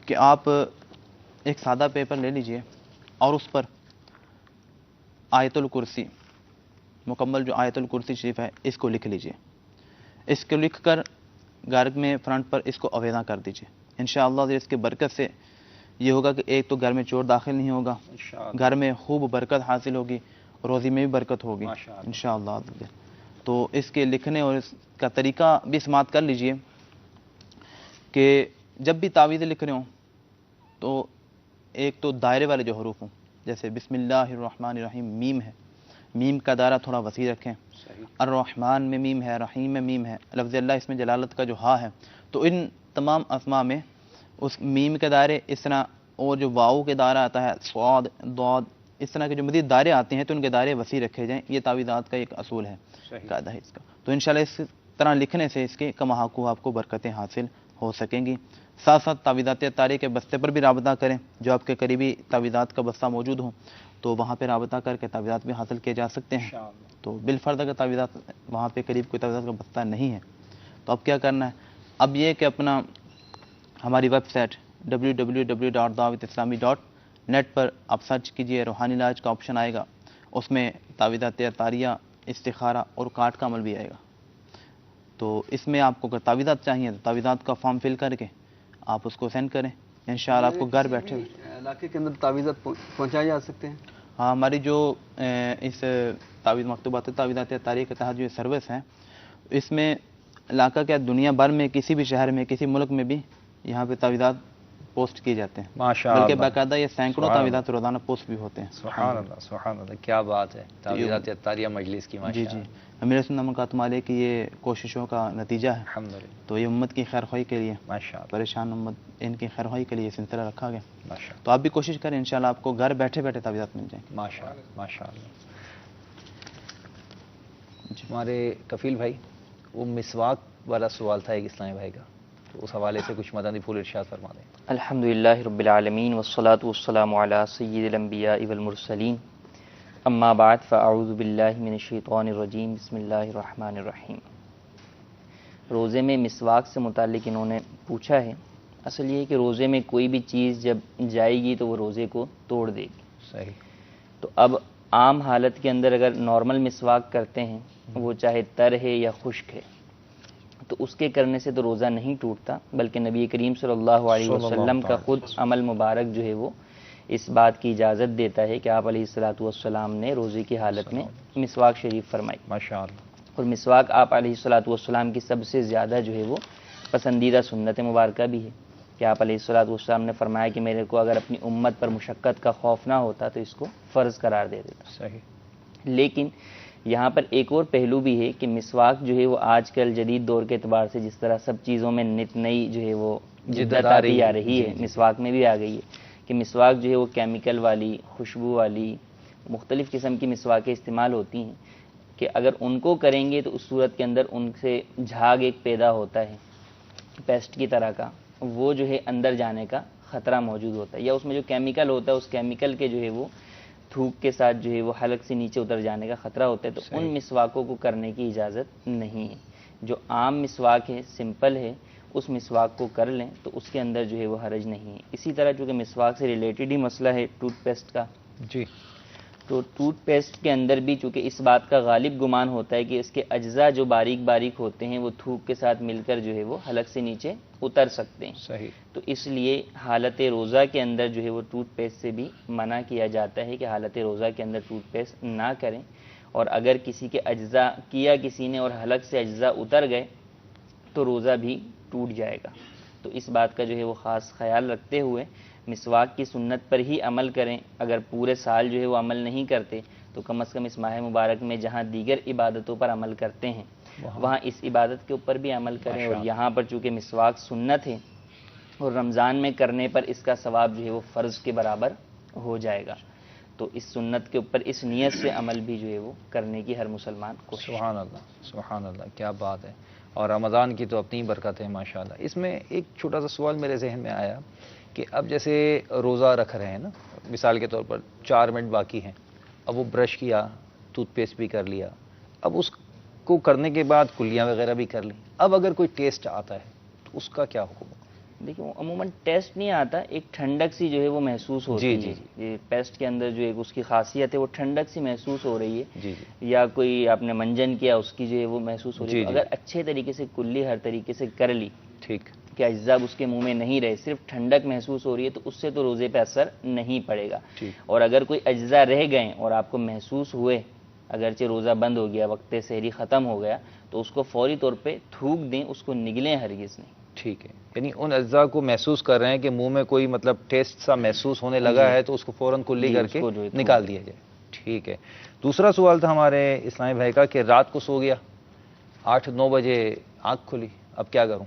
کہ آپ ایک سادہ پیپر لے لیجئے اور اس پر آیت الکرسی، مکمل جو آیت الکرسی شریف ہے اس کو لکھ لیجئے۔ اس کو لکھ کر گھر میں فرنٹ پر اس کو اویزاں کر دیجئے۔ انشاءاللہ اس کے برکت سے یہ ہوگا کہ ایک تو گھر میں چور داخل نہیں ہوگا، گھر میں خوب برکت حاصل ہوگی، روزی میں بھی برکت ہوگی انشاءاللہ۔ تو اس کے لکھنے اور اس کا طریقہ بھی سماعت کر لیجئے کہ جب بھی تعویذیں لکھ رہے ہوں تو ایک تو دائرے والے جو حروف ہوں، جیسے بسم اللہ الرحمن الرحیم میم ہے، میم کا دائرہ تھوڑا وسیع رکھیں۔ الرحمن میں میم ہے، رحیم میں میم ہے، لفظ اللہ اس میں جلالت کا جو ہا ہے، تو ان تمام اسماء میں اس میم کے دائرے اس طرح، اور جو واؤ کے دائرہ آتا ہے صاد ضاد، اس طرح کے جو مزید دائرے آتے ہیں تو ان کے دائرے وسیع رکھے جائیں۔ یہ تعویذات کا ایک اصول ہے، قاعدہ ہے اس کا۔ تو انشاءاللہ اس طرح لکھنے سے اس کے کماحقو آپ کو برکتیں حاصل ہو سکیں گی۔ ساتھ ساتھ تعویذات طاری کے بستے پر بھی رابطہ کریں، جو آپ کے قریبی تعویذات کا بستہ موجود ہوں تو وہاں پہ رابطہ کر کے تعویذات بھی حاصل کیے جا سکتے ہیں۔ تو بالفرض اگر تعویذات وہاں پہ قریب کوئی تعویذات کا بستہ نہیں ہے تو اب کیا کرنا ہے، اب یہ کہ اپنا ہماری ویب سائٹ www.dawatislami.net پر آپ سرچ کیجئے، روحانی علاج کا آپشن آئے گا، اس میں تعویذات طاریہ، استخارہ اور کارڈ کا عمل بھی آئے گا۔ تو اس میں آپ کو اگر تعویذات چاہیے تو تعویذات کا فارم فل کر کے آپ اس کو سینڈ کریں، انشاءاللہ آپ کو گھر بیٹھے علاقے کے اندر تعویذات پہنچائے جا سکتے ہیں۔ ہاں، ہماری جو اس تعویذ مکتوبات تعویذات طاریہ کے تحت جو سروس ہیں، اس میں علاقہ کیا دنیا بھر میں کسی بھی شہر میں کسی ملک میں بھی یہاں پہ تعویذات پوسٹ کیے جاتے ہیں، ماشاء بلکہ اللہ، باقاعدہ یہ سینکڑوں سبحان تعویذات روزانہ پوسٹ بھی ہوتے ہیں۔ سبحان اللہ، سبحان اللہ، کیا بات ہے تعویذات اتاریہ مجلس کی، جی ماشاء جی، اللہ، امیر سنت مکاتم علیہ کی یہ کوششوں کا نتیجہ ہے، الحمدللہ، تو یہ امت کی خیر خواہی کے لیے، ماشاء اللہ، پریشان امت ان کی خیر خواہی کے لیے یہ سلسلہ رکھا گیا۔ ماشاء اللہ، تو آپ بھی کوشش کریں، انشاءاللہ آپ کو گھر بیٹھے بیٹھے تعویذات مل جائیں گے۔ ماشاء اللہ، ماشاء اللہ۔ ہمارے کفیل بھائی، وہ مسواک والا سوال تھا ایک اسلامی بھائی کا، تو اس حوالے سے کچھ مدنی پھول ارشاد فرما دیں۔ الحمدللہ رب العالمین والصلاة والسلام علی سید الانبیاء والمرسلین، اما بعد فاعوذ باللہ من الشیطان الرجیم، بسم اللہ الرحمن الرحیم۔ روزے میں مسواک سے متعلق انہوں نے پوچھا ہے۔ اصل یہ ہے کہ روزے میں کوئی بھی چیز جب جائے گی تو وہ روزے کو توڑ دے گی۔ صحیح۔ تو اب عام حالت کے اندر اگر نارمل مسواک کرتے ہیں، وہ چاہے تر ہے یا خشک ہے، تو اس کے کرنے سے تو روزہ نہیں ٹوٹتا، بلکہ نبی کریم صلی اللہ علیہ وسلم کا خود عمل مبارک جو ہے وہ اس بات کی اجازت دیتا ہے کہ آپ علیہ الصلاۃ والسلام نے روزے کی حالت میں مسواک شریف فرمائی، ماشاء اللہ، اور مسواک آپ علیہ الصلاۃ والسلام کی سب سے زیادہ جو ہے وہ پسندیدہ سنت مبارکہ بھی ہے، کہ آپ علیہ الصلاۃ والسلام نے فرمایا کہ میرے کو اگر اپنی امت پر مشقت کا خوف نہ ہوتا تو اس کو فرض قرار دے دیتا۔ صحیح۔ لیکن یہاں پر ایک اور پہلو بھی ہے کہ مسواک جو ہے وہ آج کل جدید دور کے اعتبار سے جس طرح سب چیزوں میں نت نئی جو ہے وہ جدت آتی آ رہی ہے، مسواک میں بھی آ گئی ہے کہ مسواک جو ہے وہ کیمیکل والی، خوشبو والی، مختلف قسم کی مسواکیں استعمال ہوتی ہیں کہ اگر ان کو کریں گے تو اس صورت کے اندر ان سے جھاگ ایک پیدا ہوتا ہے پیسٹ کی طرح کا، وہ جو ہے اندر جانے کا خطرہ موجود ہوتا ہے، یا اس میں جو کیمیکل ہوتا ہے اس کیمیکل کے جو ہے وہ تھوک کے ساتھ جو ہے وہ حلق سے نیچے اتر جانے کا خطرہ ہوتا ہے، تو ان مسواکوں کو کرنے کی اجازت نہیں ہے۔ جو عام مسواک ہے، سمپل ہے، اس مسواک کو کر لیں تو اس کے اندر جو ہے وہ حرج نہیں ہے۔ اسی طرح چونکہ مسواک سے ریلیٹڈ ہی مسئلہ ہے ٹوتھ پیسٹ کا، جی، تو ٹوتھ پیسٹ کے اندر بھی چونکہ اس بات کا غالب گمان ہوتا ہے کہ اس کے اجزاء جو باریک باریک ہوتے ہیں وہ تھوک کے ساتھ مل کر جو ہے وہ حلق سے نیچے اتر سکتے ہیں، صحیح، تو اس لیے حالت روزہ کے اندر جو ہے وہ ٹوتھ پیسٹ سے بھی منع کیا جاتا ہے کہ حالت روزہ کے اندر ٹوتھ پیسٹ نہ کریں، اور اگر کسی کے اجزاء کیا کسی نے اور حلق سے اجزاء اتر گئے تو روزہ بھی ٹوٹ جائے گا۔ تو اس بات کا جو ہے وہ خاص خیال رکھتے ہوئے مسواک کی سنت پر ہی عمل کریں۔ اگر پورے سال جو ہے وہ عمل نہیں کرتے تو کم از کم اس ماہ مبارک میں جہاں دیگر عبادتوں پر عمل کرتے ہیں وہاں اس عبادت کے اوپر بھی عمل کریں، اور یہاں پر چونکہ مسواک سنت ہے اور رمضان میں کرنے پر اس کا ثواب جو ہے وہ فرض کے برابر ہو جائے گا، تو اس سنت کے اوپر اس نیت سے عمل بھی جو ہے وہ کرنے کی ہر مسلمان کو۔ سبحان اللہ، سبحان اللہ، کیا بات ہے، اور رمضان کی تو اپنی برکت ہے ماشاء اللہ۔ اس میں ایک چھوٹا سا سوال میرے ذہن میں آیا کہ اب جیسے روزہ رکھ رہے ہیں نا، مثال کے طور پر 4 منٹ باقی ہیں، اب وہ برش کیا، ٹوتھ پیسٹ بھی کر لیا، اب اس کو کرنے کے بعد کلیاں وغیرہ بھی کر لیں، اب اگر کوئی ٹیسٹ آتا ہے تو اس کا کیا حکم ہے؟ دیکھیں عموماً ٹیسٹ نہیں آتا، ایک ٹھنڈک سی جو ہے وہ محسوس ہوتی ہے، یہ پیسٹ کے اندر جو ایک اس کی خاصیت ہے وہ ٹھنڈک سی محسوس ہو رہی ہے، یا کوئی آپ نے منجن کیا اس کی جو ہے وہ محسوس ہو رہی ہے، اگر اچھے طریقے سے کلی ہر طریقے سے کر لی، ٹھیک، کہ اجزاء اس کے منہ میں نہیں رہے، صرف ٹھنڈک محسوس ہو رہی ہے، تو اس سے تو روزے پہ اثر نہیں پڑے گا، اور اگر کوئی اجزاء رہ گئے اور آپ کو محسوس ہوئے، اگرچہ روزہ بند ہو گیا، وقت سحری ختم ہو گیا، تو اس کو فوری طور پہ تھوک دیں، اس کو نگلیں ہرگز نہیں۔ ٹھیک ہے، یعنی ان اجزاء کو محسوس کر رہے ہیں کہ منہ میں کوئی مطلب ٹیسٹ سا محسوس ہونے لگا ہے تو اس کو فوراً کلی کر کے نکال دیا جائے۔ ٹھیک ہے، دوسرا سوال تھا ہمارے اسلامی بھائی کا کہ رات کو سو گیا، 8-9 بجے آنکھ کھلی، اب کیا کروں؟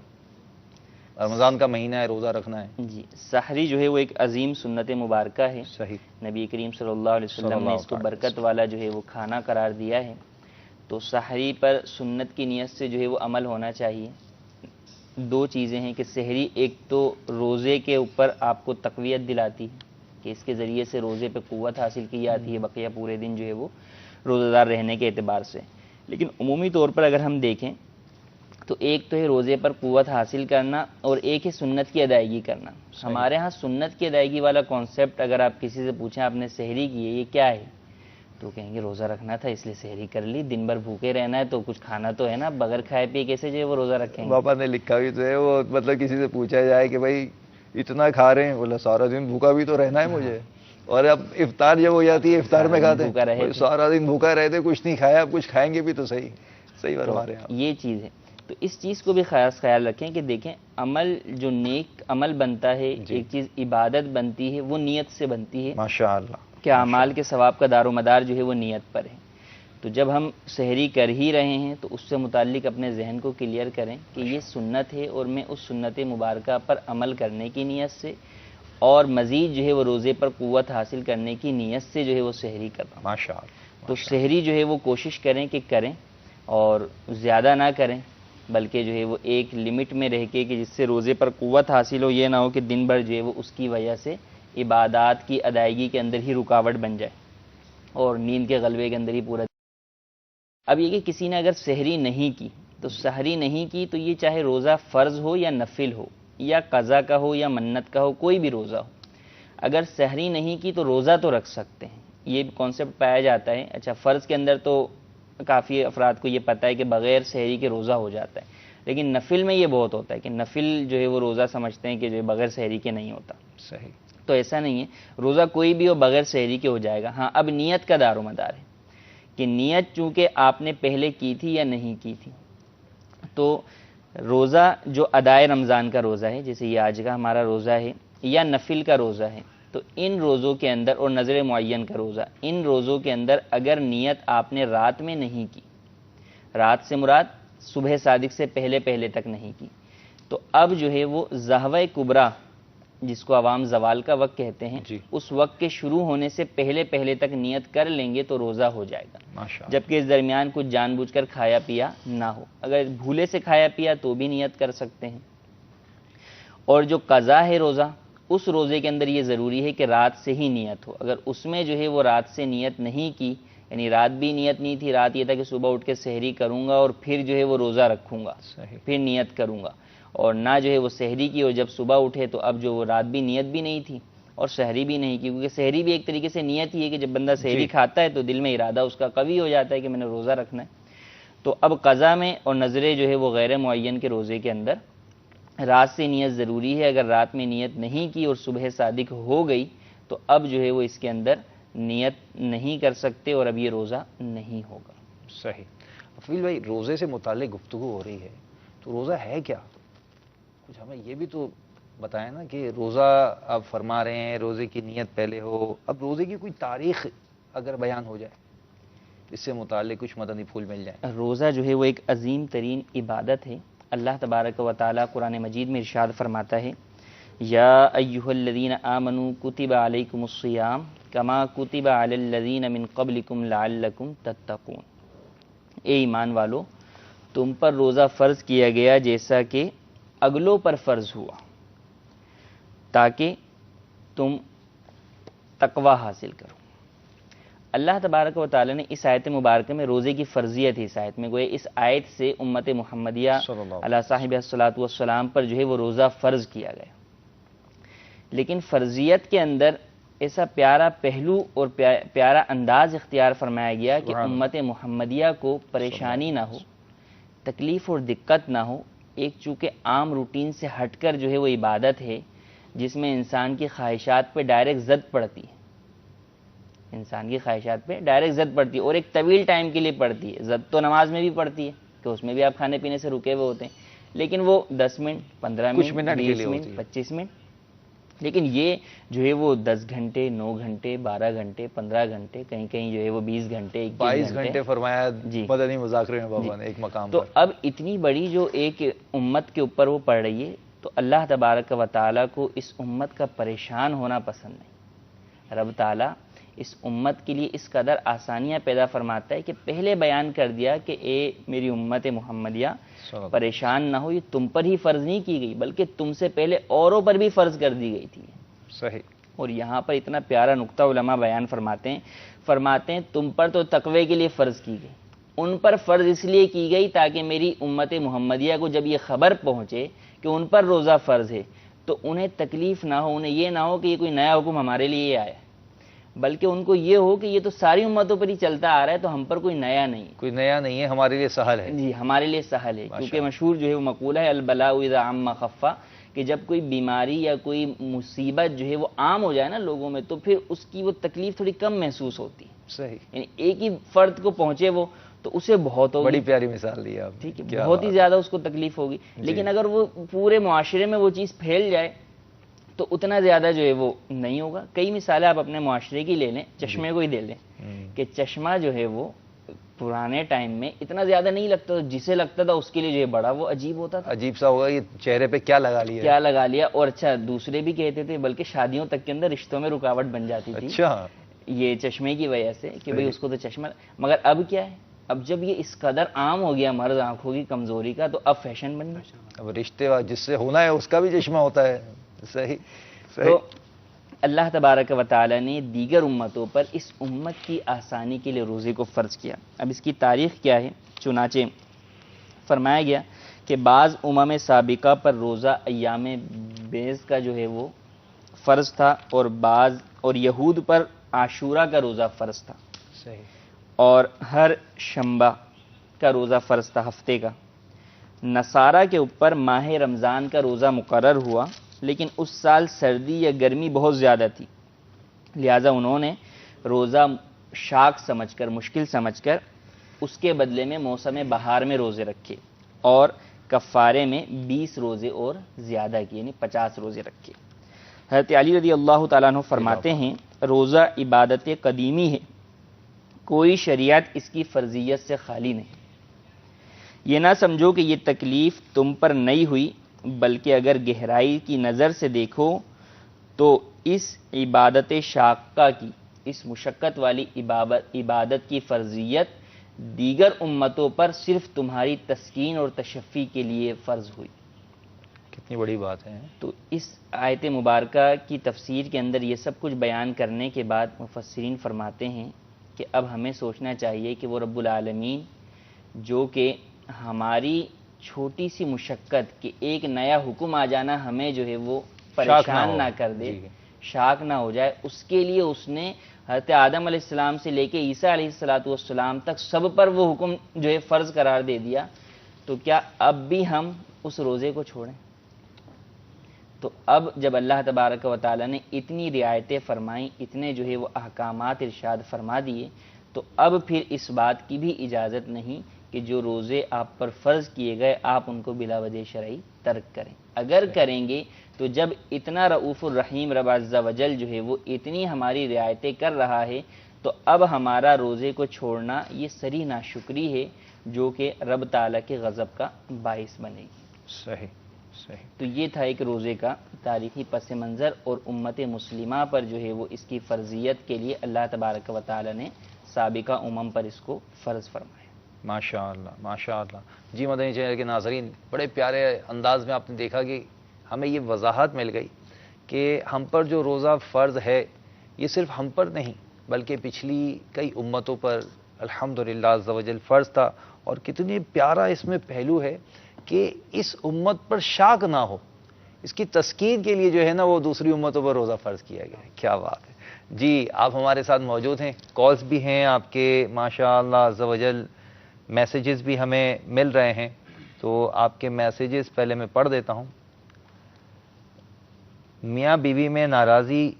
رمضان کا مہینہ ہے، روزہ رکھنا ہے۔ جی، سحری جو ہے وہ ایک عظیم سنت مبارکہ ہے، صحیح، نبی کریم صلی اللہ علیہ وسلم نے اس کو برکت والا جو ہے وہ کھانا قرار دیا ہے، تو سحری پر سنت کی نیت سے جو ہے وہ عمل ہونا چاہیے۔ 2 چیزیں ہیں کہ سحری ایک تو روزے کے اوپر آپ کو تقویت دلاتی ہے کہ اس کے ذریعے سے روزے پہ قوت حاصل کی جاتی ہے بقیہ پورے دن جو ہے وہ روزہ دار رہنے کے اعتبار سے، لیکن عمومی طور پر اگر ہم دیکھیں تو ایک تو ہے روزے پر قوت حاصل کرنا اور ایک ہے سنت کی ادائیگی کرنا۔ ہمارے ہاں سنت کی ادائیگی والا کانسیپٹ اگر آپ کسی سے پوچھیں آپ نے سحری کی ہے یہ کیا ہے تو کہیں گے روزہ رکھنا تھا اس لیے سحری کر لی، دن بھر بھوکے رہنا ہے تو کچھ کھانا تو ہے نا، بغیر کھائے پیے کیسے جو ہے وہ روزہ رکھیں گے؟ پاپا نے لکھا بھی تو ہے، وہ مطلب کسی سے پوچھا جائے کہ بھائی اتنا کھا رہے ہیں، بولا سارا دن بھوکا بھی تو رہنا ہے مجھے، اور اب افطار جب ہو جاتی ہے افطار میں کھاتے ہیں، سارا دن بھوکا رہتے کچھ نہیں کھایا، اب کچھ کھائیں گے بھی تو صحیح فرما رہے ہیں۔ یہ چیز ہے تو اس چیز کو بھی خاص خیال رکھیں کہ دیکھیں عمل جو نیک عمل بنتا ہے، ایک چیز عبادت بنتی ہے، وہ نیت سے بنتی ہے، ماشاءاللہ، کہ اعمال کے ثواب کا دار و مدار جو ہے وہ نیت پر ہے۔ تو جب ہم سحری کر ہی رہے ہیں تو اس سے متعلق اپنے ذہن کو کلیئر کریں کہ یہ سنت ہے اور میں اس سنت مبارکہ پر عمل کرنے کی نیت سے اور مزید جو ہے وہ روزے پر قوت حاصل کرنے کی نیت سے جو ہے وہ سحری کر رہا ہوں۔ ماشاءاللہ، تو سحری جو ہے وہ کوشش کریں کہ کریں، اور زیادہ نہ کریں، بلکہ جو ہے وہ ایک لمٹ میں رہ کے کہ جس سے روزے پر قوت حاصل ہو، یہ نہ ہو کہ دن بھر جو ہے وہ اس کی وجہ سے عبادات کی ادائیگی کے اندر ہی رکاوٹ بن جائے اور نیند کے غلبے کے اندر ہی پورا۔ اب یہ کہ کسی نے اگر سحری نہیں کی تو سحری نہیں کی تو یہ چاہے روزہ فرض ہو یا نفل ہو یا قضا کا ہو یا منت کا ہو، کوئی بھی روزہ ہو، اگر سحری نہیں کی تو روزہ تو رکھ سکتے ہیں۔ یہ کانسیپٹ پایا جاتا ہے۔ اچھا، فرض کے اندر تو کافی افراد کو یہ پتہ ہے کہ بغیر سحری کے روزہ ہو جاتا ہے، لیکن نفل میں یہ بہت ہوتا ہے کہ نفل جو ہے وہ روزہ سمجھتے ہیں کہ جو ہے بغیر سحری کے نہیں ہوتا۔ صحیح، تو ایسا نہیں ہے، روزہ کوئی بھی ہو بغیر سحری کے ہو جائے گا۔ ہاں، اب نیت کا دار و مدار ہے کہ نیت چونکہ آپ نے پہلے کی تھی یا نہیں کی تھی، تو روزہ جو ادائے رمضان کا روزہ ہے، جیسے یہ آج کا ہمارا روزہ ہے، یا نفل کا روزہ ہے، تو ان روزوں کے اندر، اور نظر معین کا روزہ، ان روزوں کے اندر اگر نیت آپ نے رات میں نہیں کی، رات سے مراد صبح صادق سے پہلے پہلے تک نہیں کی، تو اب جو ہے وہ ظہوہ کبریٰ، جس کو عوام زوال کا وقت کہتے ہیں، اس وقت کے شروع ہونے سے پہلے پہلے تک نیت کر لیں گے تو روزہ ہو جائے گا، جبکہ اس درمیان کچھ جان بوجھ کر کھایا پیا نہ ہو۔ اگر بھولے سے کھایا پیا تو بھی نیت کر سکتے ہیں۔ اور جو قضا ہے روزہ، اس روزے کے اندر یہ ضروری ہے کہ رات سے ہی نیت ہو۔ اگر اس میں جو ہے وہ رات سے نیت نہیں کی، یعنی رات بھی نیت نہیں تھی، رات یہ تھا کہ صبح اٹھ کے سحری کروں گا اور پھر جو ہے وہ روزہ رکھوں گا، پھر نیت کروں گا، اور نہ جو ہے وہ سحری کی، اور جب صبح اٹھے تو اب جو وہ رات بھی نیت بھی نہیں تھی اور سحری بھی نہیں کی، کیونکہ سحری بھی ایک طریقے سے نیت ہی ہے کہ جب بندہ سحری کھاتا ہے تو دل میں ارادہ اس کا قوی ہو جاتا ہے کہ میں نے روزہ رکھنا ہے۔ تو اب قضا میں اور نظرے جو ہے وہ غیر معین کے روزے کے اندر رات سے نیت ضروری ہے۔ اگر رات میں نیت نہیں کی اور صبح صادق ہو گئی تو اب جو ہے وہ اس کے اندر نیت نہیں کر سکتے اور اب یہ روزہ نہیں ہوگا۔ صحیح۔ افیل بھائی، روزے سے متعلق گفتگو ہو رہی ہے، تو روزہ ہے کیا؟ کچھ ہمیں یہ بھی تو بتائیں نا کہ روزہ آپ فرما رہے ہیں روزے کی نیت پہلے ہو، اب روزے کی کوئی تاریخ اگر بیان ہو جائے، اس سے متعلق کچھ مدنی پھول مل جائیں۔ روزہ جو ہے وہ ایک عظیم ترین عبادت ہے۔ اللہ تبارک و تعالیٰ قرآن مجید میں ارشاد فرماتا ہے، یا ایھا الذین آمنوا کتب علیکم الصیام کما کتب علی الذین من قبلکم لعلکم تتقون۔ اے ایمان والو، تم پر روزہ فرض کیا گیا جیسا کہ اگلوں پر فرض ہوا، تاکہ تم تقوی حاصل کرو۔ اللہ تبارک و تعالیٰ نے اس آیت مبارکہ میں روزے کی فرضیت، اس آیت میں گویا اس آیت سے امت محمدیہ علی صاحب الصلاۃ والسلام پر جو ہے وہ روزہ فرض کیا گیا۔ لیکن فرضیت کے اندر ایسا پیارا پہلو اور پیارا انداز اختیار فرمایا گیا کہ امت محمدیہ کو پریشانی نہ ہو، تکلیف اور دقت نہ ہو۔ ایک چونکہ عام روٹین سے ہٹ کر جو ہے وہ عبادت ہے جس میں انسان کی خواہشات پہ ڈائریکٹ زد پڑتی ہے، انسان کی خواہشات پہ ڈائریکٹ زد پڑتی ہے اور ایک طویل ٹائم کے لیے پڑتی ہے۔ زد تو نماز میں بھی پڑتی ہے کہ اس میں بھی آپ کھانے پینے سے رکے ہوئے ہوتے ہیں، لیکن وہ 10 منٹ 15 منٹ 20 منٹ 25 منٹ، لیکن یہ جو ہے وہ 10 گھنٹے 9 گھنٹے 12 گھنٹے 15 گھنٹے، کہیں کہیں جو ہے وہ 20 گھنٹے 22 گھنٹے فرمایا مدنی مذاکرے میں بابا نے ایک مقام تو اب اتنی بڑی جو ایک امت کے اوپر وہ پڑ رہی ہے، تو اللہ تبارک و تعالیٰ کو اس امت کا پریشان ہونا پسند نہیں۔ رب تعالیٰ اس امت کے لیے اس قدر آسانیاں پیدا فرماتا ہے کہ پہلے بیان کر دیا کہ اے میری امت محمدیہ پریشان نہ ہو، یہ تم پر ہی فرض نہیں کی گئی بلکہ تم سے پہلے اوروں پر بھی فرض کر دی گئی تھی۔ صحیح۔ اور یہاں پر اتنا پیارا نقطہ علماء بیان فرماتے ہیں تم پر تو تقوی کے لیے فرض کی گئی، ان پر فرض اس لیے کی گئی تاکہ میری امت محمدیہ کو جب یہ خبر پہنچے کہ ان پر روزہ فرض ہے تو انہیں تکلیف نہ ہو، انہیں یہ نہ ہو کہ یہ کوئی نیا حکم ہمارے لیے آیا ہے، بلکہ ان کو یہ ہو کہ یہ تو ساری امتوں پر ہی چلتا آ رہا ہے تو ہم پر کوئی نیا نہیں ہے، کوئی نیا نہیں ہے، ہمارے لیے سہل ہے۔ جی ہمارے لیے سہل ہے، کیونکہ مشہور جو ہے وہ مقولہ ہے البلاء اذا عم خفا، کہ جب کوئی بیماری یا کوئی مصیبت جو ہے وہ عام ہو جائے نا لوگوں میں تو پھر اس کی وہ تکلیف تھوڑی کم محسوس ہوتی ہے۔ صحیح۔ یعنی ایک ہی فرد کو پہنچے وہ تو اسے بہت ہوگی. بڑی پیاری مثال دی آپ. ٹھیک ہے, بہت ہی زیادہ اس کو تکلیف ہوگی. لیکن اگر وہ پورے معاشرے میں وہ چیز پھیل جائے تو اتنا زیادہ جو ہے وہ نہیں ہوگا. کئی مثالیں آپ اپنے معاشرے کی لے لیں, چشمے کو ہی دے لیں کہ چشمہ جو ہے وہ پرانے ٹائم میں اتنا زیادہ نہیں لگتا تھا, جسے لگتا تھا اس کے لیے جو ہے بڑا وہ عجیب ہوتا تھا, عجیب سا ہوگا, یہ چہرے پہ کیا لگا لیا. اور اچھا دوسرے بھی کہتے تھے, بلکہ شادیوں تک کے اندر رشتوں میں رکاوٹ بن جاتی تھی. اچھا, یہ چشمے کی وجہ سے کہ بھئی اس کو تو چشمہ. مگر اب کیا ہے, اب جب یہ اس قدر عام ہو گیا مرض آنکھوں کی کمزوری کا, تو اب فیشن بن گیا. اب رشتے جس سے ہونا ہے اس کا بھی چشمہ ہوتا ہے. صحیح. تو اللہ تبارک و تعالی نے دیگر امتوں پر اس امت کی آسانی کے لیے روزے کو فرض کیا. اب اس کی تاریخ کیا ہے, چنانچہ فرمایا گیا کہ بعض امم سابقہ پر روزہ ایام بیض کا جو ہے وہ فرض تھا, اور یہود پر عاشورہ کا روزہ فرض تھا. صحیح. اور ہر شنبہ کا روزہ فرض تھا ہفتے کا. نصارہ کے اوپر ماہ رمضان کا روزہ مقرر ہوا, لیکن اس سال سردی یا گرمی بہت زیادہ تھی, لہٰذا انہوں نے روزہ شاق سمجھ کر, مشکل سمجھ کر اس کے بدلے میں موسم بہار میں روزے رکھے, اور کفارے میں 20 روزے اور زیادہ کیے, یعنی 50 روزے رکھے. حضرت علی رضی اللہ تعالیٰ عنہ فرماتے ہیں روزہ عبادت قدیمی ہے, کوئی شریعت اس کی فرضیت سے خالی نہیں. یہ نہ سمجھو کہ یہ تکلیف تم پر نہیں ہوئی, بلکہ اگر گہرائی کی نظر سے دیکھو تو اس عبادت شاقہ کی, اس مشقت والی عبادت کی فرضیت دیگر امتوں پر صرف تمہاری تسکین اور تشفی کے لیے فرض ہوئی. کتنی بڑی بات ہے. تو اس آیت مبارکہ کی تفسیر کے اندر یہ سب کچھ بیان کرنے کے بعد مفسرین فرماتے ہیں کہ اب ہمیں سوچنا چاہیے کہ وہ رب العالمین جو کہ ہماری چھوٹی سی مشقت کہ ایک نیا حکم آ جانا ہمیں جو ہے وہ پریشان نہ کر دے, شاک نہ ہو جائے, اس کے لیے اس نے حضرت آدم علیہ السلام سے لے کے عیسیٰ علیہ السلام تک سب پر وہ حکم جو ہے فرض قرار دے دیا. تو کیا اب بھی ہم اس روزے کو چھوڑیں؟ تو اب جب اللہ تبارک و تعالیٰ نے اتنی رعایتیں فرمائیں, اتنے جو ہے وہ احکامات ارشاد فرما دیے, تو اب پھر اس بات کی بھی اجازت نہیں کہ جو روزے آپ پر فرض کیے گئے آپ ان کو بلا وجہ شرعی ترک کریں. اگر کریں گے تو جب اتنا رؤوف الرحیم رب عز و جل جو ہے وہ اتنی ہماری رعایتیں کر رہا ہے, تو اب ہمارا روزے کو چھوڑنا یہ سری ناشکری ہے جو کہ رب تعالیٰ کے غضب کا باعث بنے گی. صحیح صحیح. تو یہ تھا ایک روزے کا تاریخی پس منظر, اور امت مسلمہ پر جو ہے وہ اس کی فرضیت کے لیے اللہ تبارک و تعالیٰ نے سابقہ امم پر اس کو فرض فرمایا. ماشاء اللہ ماشاء اللہ. جی مدنی چینل کے ناظرین, بڑے پیارے انداز میں آپ نے دیکھا کہ ہمیں یہ وضاحت مل گئی کہ ہم پر جو روزہ فرض ہے یہ صرف ہم پر نہیں بلکہ پچھلی کئی امتوں پر الحمدللہ عز و جل فرض تھا. اور کتنی پیارا اس میں پہلو ہے کہ اس امت پر شاک نہ ہو, اس کی تسکین کے لیے جو ہے نا وہ دوسری امتوں پر روزہ فرض کیا گیا ہے. کیا بات ہے. جی آپ ہمارے ساتھ موجود ہیں, کالز بھی ہیں آپ کے ماشاءاللہ عز و جل, میسیجز بھی ہمیں مل رہے ہیں. تو آپ کے میسیجز پہلے میں پڑھ دیتا ہوں. میاں بیوی میں ناراضی,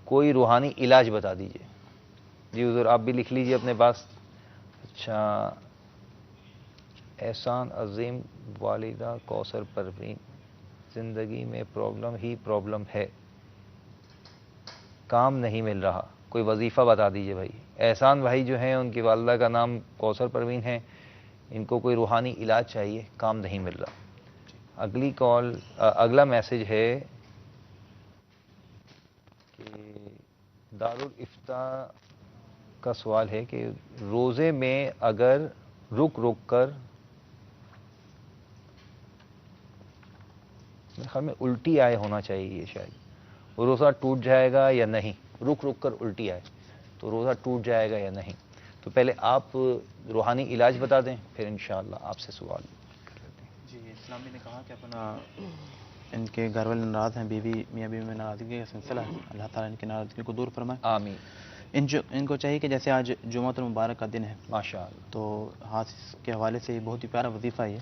کوئی روحانی علاج بتا دیجئے. جی حضور آپ بھی لکھ لیجئے اپنے پاس. اچھا, احسان عظیم والدہ کوثر پروین, زندگی میں پرابلم ہی پرابلم ہے, کام نہیں مل رہا, کوئی وظیفہ بتا دیجئے بھائی. احسان بھائی جو ہیں ان کی والدہ کا نام کوثر پروین ہے, ان کو کوئی روحانی علاج چاہیے, کام نہیں مل رہا. اگلی کال, اگلا میسج ہے کہ دارالافتاء کا سوال ہے کہ روزے میں اگر رک کر میرے خیال میں الٹی آئے ہونا چاہیے, شاید وہ روزہ ٹوٹ جائے گا یا نہیں. رک کر الٹی آئے تو روزہ ٹوٹ جائے گا یا نہیں. تو پہلے آپ روحانی علاج بتا دیں, پھر انشاءاللہ آپ سے سوال کر لیتے ہیں. جی اسلام نے کہا کہ اپنا ان کے گھر والے ناراض ہیں, میاں بیوی میں ناراضگی کا سلسلہ ہے, اللہ تعالیٰ ان کی ناراضگی کو دور فرمائے. آمین. ان کو چاہیے کہ جیسے آج جمعۃ المبارک کا دن ہے ماشاءاللہ, تو ہاتھ کے حوالے سے بہت ہی پیارا وظیفہ ہے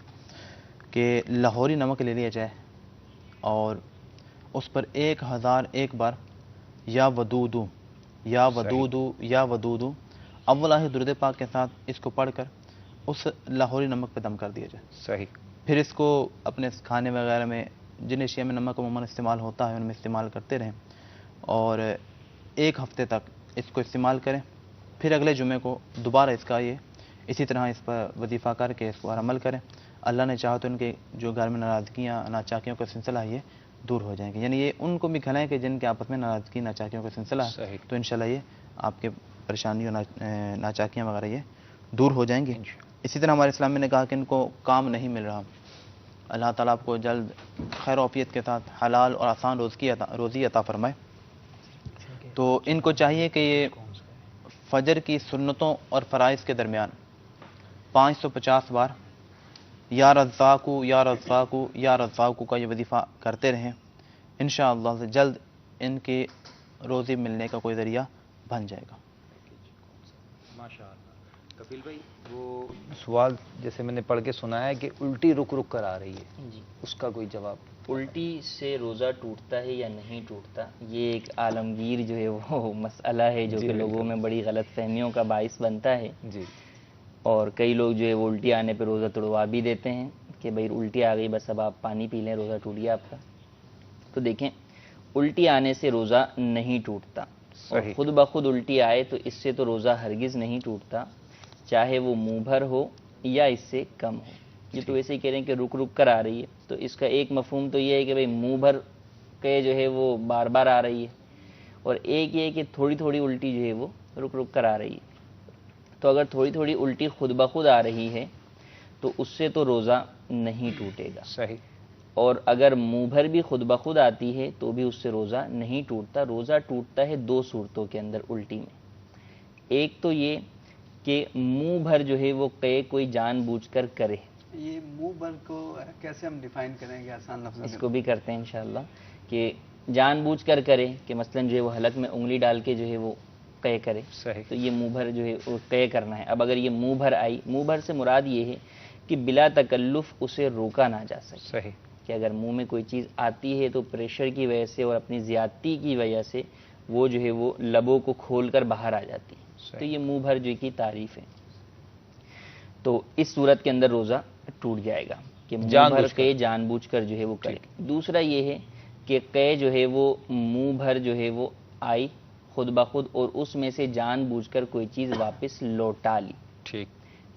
کہ لاہوری نمک لے لیا جائے اور اس پر 1001 بار یا ودودو یا ودودو یا ودودو اول آخر درود پاک کے ساتھ اس کو پڑھ کر اس لاہوری نمک پہ دم کر دیا جائے. صحیح. پھر اس کو اپنے کھانے وغیرہ میں جن اشیاء میں نمک عموماً استعمال ہوتا ہے ان میں استعمال کرتے رہیں اور 1 ہفتے تک اس کو استعمال کریں. پھر اگلے جمعے کو دوبارہ اس کا یہ اسی طرح اس پر وظیفہ کر کے اس پر عمل کریں. اللہ نے چاہا تو ان کے جو گھر میں ناراضگیاں ناچاکیوں کا سلسلہ ہے یہ دور ہو جائیں گے. یعنی یہ ان کو بھی کھلائیں کہ جن کے آپس میں ناراضگی ناچاکیوں کا سلسلہ ہے, تو انشاءاللہ یہ آپ کے پریشانیوں ناچاکیاں وغیرہ یہ دور ہو جائیں گی. اسی طرح ہمارے اسلام میں نے کہا کہ ان کو کام نہیں مل رہا, اللہ تعالیٰ آپ کو جلد خیر و عافیت کے ساتھ حلال اور آسان روزی عطا فرمائے. تو ان کو چاہیے کہ یہ فجر کی سنتوں اور فرائض کے درمیان 550 بار یا رزاقو یا رزاقو یا رزاقو کا یہ وظیفہ کرتے رہیں. انشاءاللہ سے جلد ان کی روزی ملنے کا کوئی ذریعہ بن جائے گا. ماشاءاللہ. کپیل بھائی, وہ سوال جیسے میں نے پڑھ کے سنا ہے کہ الٹی رک رک کر آ رہی ہے, جی, اس کا کوئی جواب؟ الٹی سے روزہ ٹوٹتا ہے یا نہیں ٹوٹتا, یہ ایک عالمگیر جو ہے وہ مسئلہ ہے جو کہ لوگوں میں بڑی غلط فہمیوں کا باعث بنتا ہے. جی. اور کئی لوگ جو ہے وہ الٹی آنے پہ روزہ توڑوا بھی دیتے ہیں کہ بھائی الٹی آ گئی بس اب آپ پانی پی لیں روزہ ٹوٹ گیا آپ کا. تو دیکھیں, الٹی آنے سے روزہ نہیں ٹوٹتا, اور خود بخود الٹی آئے تو اس سے تو روزہ ہرگز نہیں ٹوٹتا, چاہے وہ منہ بھر ہو یا اس سے کم ہو. یہ تو ایسے ہی کہہ رہے ہیں کہ رک رک کر آ رہی ہے, تو اس کا ایک مفہوم تو یہ ہے کہ بھئی منہ بھر کے جو ہے وہ بار بار آ رہی ہے, اور ایک یہ ہے کہ تھوڑی تھوڑی الٹی جو ہے وہ رک رک کر آ رہی ہے. تو اگر تھوڑی تھوڑی الٹی خود بخود آ رہی ہے تو اس سے تو روزہ نہیں ٹوٹے گا. صحیح. اور اگر منہ بھر بھی خود بخود آتی ہے تو بھی اس سے روزہ نہیں ٹوٹتا. روزہ ٹوٹتا ہے 2 صورتوں کے اندر الٹی میں. ایک تو یہ کہ منہ بھر جو ہے وہ کوئی جان بوجھ کر کرے. یہ منہ بھر کو کیسے ہم ڈیفائن کریں گے آسان لفظوں میں؟ اس کو بھی کرتے ہیں انشاءاللہ, کہ جان بوجھ کر کرے کہ مثلا جو ہے وہ حلق میں انگلی ڈال کے جو ہے وہ قے کرے. صحیح. تو یہ منہ بھر جو ہے وہ قے کرنا ہے. اب اگر یہ منہ بھر آئی, منہ بھر سے مراد یہ ہے کہ بلا تکلف اسے روکا نہ جا سکے. صحیح. کہ اگر منہ میں کوئی چیز آتی ہے تو پریشر کی وجہ سے اور اپنی زیادتی کی وجہ سے وہ جو ہے وہ لبوں کو کھول کر باہر آ جاتی ہے. تو یہ منہ بھر جو کی تعریف ہے. تو اس صورت کے اندر روزہ ٹوٹ جائے گا کہ منہ بھر قے جان بوجھ کر جو ہے وہ کرے. دوسرا یہ ہے کہ قے جو ہے وہ منہ بھر جو ہے وہ آئی خود بخود اور اس میں سے جان بوجھ کر کوئی چیز واپس لوٹا لی. ٹھیک.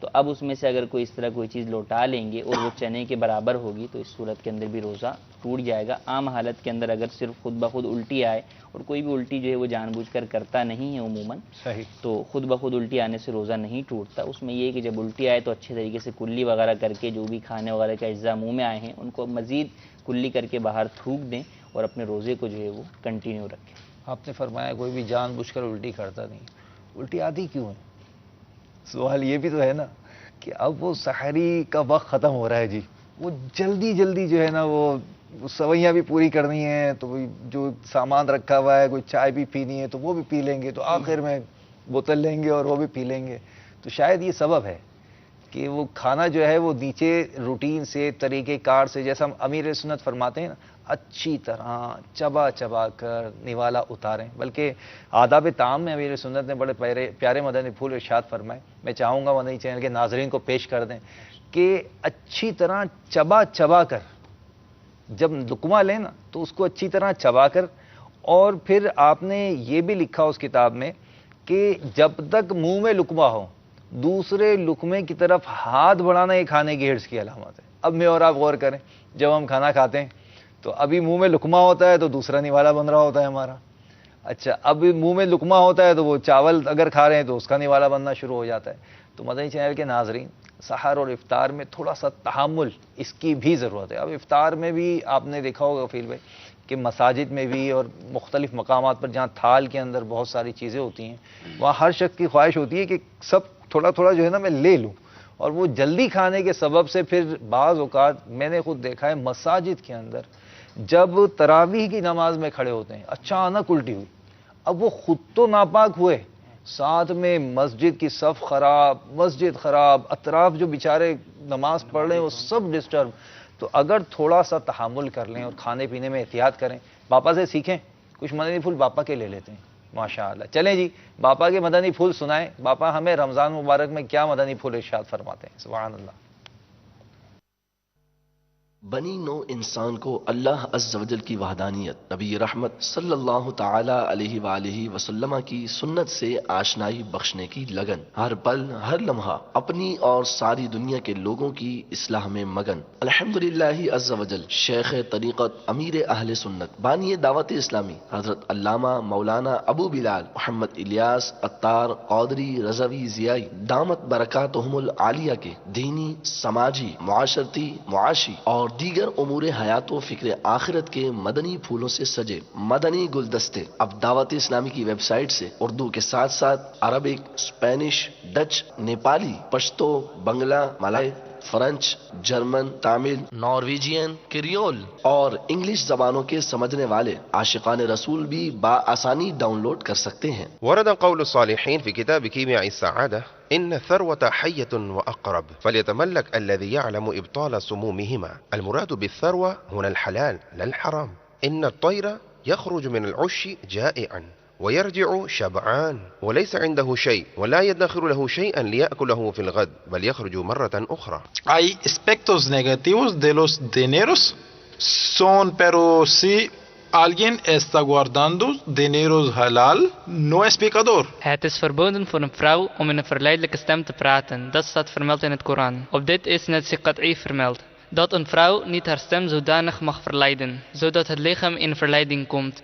تو اب اس میں سے اگر کوئی اس طرح کوئی چیز لوٹا لیں گے اور وہ چنے کے برابر ہوگی تو اس صورت کے اندر بھی روزہ ٹوٹ جائے گا. عام حالت کے اندر اگر صرف خود بخود الٹی آئے, اور کوئی بھی الٹی جو ہے وہ جان بوجھ کر کرتا نہیں ہے عموماً, صحیح, تو خود بخود الٹی آنے سے روزہ نہیں ٹوٹتا. اس میں یہ ہے کہ جب الٹی آئے تو اچھے طریقے سے کلی وغیرہ کر کے جو بھی کھانے وغیرہ کے اجزاء منہ میں آئے ہیں ان کو مزید کلی کر کے باہر تھوک دیں اور اپنے روزے کو جو ہے وہ کنٹینیو رکھیں. آپ نے فرمایا کوئی بھی جان بوجھ کر الٹی کرتا نہیں, الٹی آتی کیوں ہے؟ سوال یہ بھی تو ہے نا کہ اب وہ سحری کا وقت ختم ہو رہا ہے جی, وہ جلدی جلدی جو ہے نا وہ سوئیاں بھی پوری کرنی ہے, تو جو سامان رکھا ہوا ہے کوئی چائے بھی پینی ہے تو وہ بھی پی لیں گے, تو آخر میں بوتل لیں گے اور وہ بھی پی لیں گے. تو شاید یہ سبب ہے کہ وہ کھانا جو ہے وہ نیچے روٹین سے طریقہ کار سے, جیسا ہم امیر سنت فرماتے ہیں نا, اچھی طرح چبا چبا کر نوالا اتاریں. بلکہ آداب طعام میں امیر سنت نے بڑے پیارے مدنی پھول ارشاد فرمائے. میں چاہوں گا مدنی چینل کے ناظرین کو پیش کر دیں کہ اچھی طرح چبا چبا کر جب لقمہ لیں نا تو اس کو اچھی طرح چبا کر, اور پھر آپ نے یہ بھی لکھا اس کتاب میں کہ جب تک منہ میں لقمہ ہو دوسرے لقمے کی طرف ہاتھ بڑھانا یہ کھانے کی ہرس کی علامت ہے. اب میں اور آپ غور کریں, جب ہم کھانا کھاتے ہیں تو ابھی منہ میں لقمہ ہوتا ہے تو دوسرا نوالا بن رہا ہوتا ہے ہمارا. اچھا, اب منہ میں لقمہ ہوتا ہے تو وہ چاول اگر کھا رہے ہیں تو اس کا نوالا بننا شروع ہو جاتا ہے. تو مدنی چینل کے ناظرین, سحر اور افطار میں تھوڑا سا تحمل اس کی بھی ضرورت ہے. اب افطار میں بھی آپ نے دیکھا ہوگا فیل بھائی کہ مساجد میں بھی اور مختلف مقامات پر جہاں تھال کے اندر بہت ساری چیزیں ہوتی ہیں وہاں ہر شخص کی خواہش ہوتی ہے کہ سب تھوڑا تھوڑا جو ہے نا میں لے لوں, اور وہ جلدی کھانے کے سبب سے پھر بعض اوقات میں نے خود دیکھا ہے مساجد کے اندر جب تراویح کی نماز میں کھڑے ہوتے ہیں اچانک الٹی ہوئی. اب وہ خود تو ناپاک ہوئے, ساتھ میں مسجد کی صف خراب, مسجد خراب, اطراف جو بیچارے نماز پڑھ رہے ہیں وہ سب ڈسٹرب. تو اگر تھوڑا سا تحمل کر لیں اور کھانے پینے میں احتیاط کریں, باپا سے سیکھیں, کچھ مدنی پھول باپا کے لے لیتے ہیں, ماشاءاللہ. چلیں جی باپا کے مدنی پھول سنائیں. باپا ہمیں رمضان مبارک میں کیا مدنی پھول ارشاد فرماتے ہیں؟ سبحان اللہ. بنی نو انسان کو اللہ عز و جل کی وحدانیت، نبی رحمت صلی اللہ تعالی علیہ وآلہ وسلم کی سنت سے آشنائی بخشنے کی لگن، ہر پل ہر لمحہ اپنی اور ساری دنیا کے لوگوں کی اصلاح میں مگن. الحمدللہ عز و جل شیخ طریقت، امیر اہل سنت، بانی دعوت اسلامی حضرت علامہ مولانا ابو بلال محمد الیاس عطار قادری رضوی ضیائی دامت برکاتہم العالیہ کے دینی، سماجی، معاشرتی، معاشی اور دیگر امور حیات و فکر آخرت کے مدنی پھولوں سے سجے مدنی گلدستے اب دعوت اسلامی کی ویب سائٹ سے اردو کے ساتھ ساتھ Arabic, Spanish, Dutch, Nepali, Pashto, Bangla, Malay, French, German, Tamil, Norwegian, Creole اور انگلش زبانوں کے سمجھنے والے عاشقان رسول بھی بآسانی ڈاؤن لوڈ کر سکتے ہیں. ورد قول الصالحين في كتاب كيمياء السعادة إن الثروة حية وأقرب فليتملك الذي يعلم إبطال سمومهما. المراد بالثروة هنا الحلال لا الحرام. إن الطير يخرج من العش جائعا ويرجع شبعان وليس عنده شيء ولا يدخر له شيئا ليأكله في الغد بل يخرج مرة أخرى. Hay aspectos negativos de los dineros, son pero si alguien está guardando dineros halal, no es pecador. Het is verboden voor een vrouw om in een verleidelijke stem te praten. Dat staat vermeld in het Koran. Op dit is net Siqat'i vermeld. Dat een vrouw niet haar stem zodanig mag verleiden, zodat het lichaam in verleiding komt.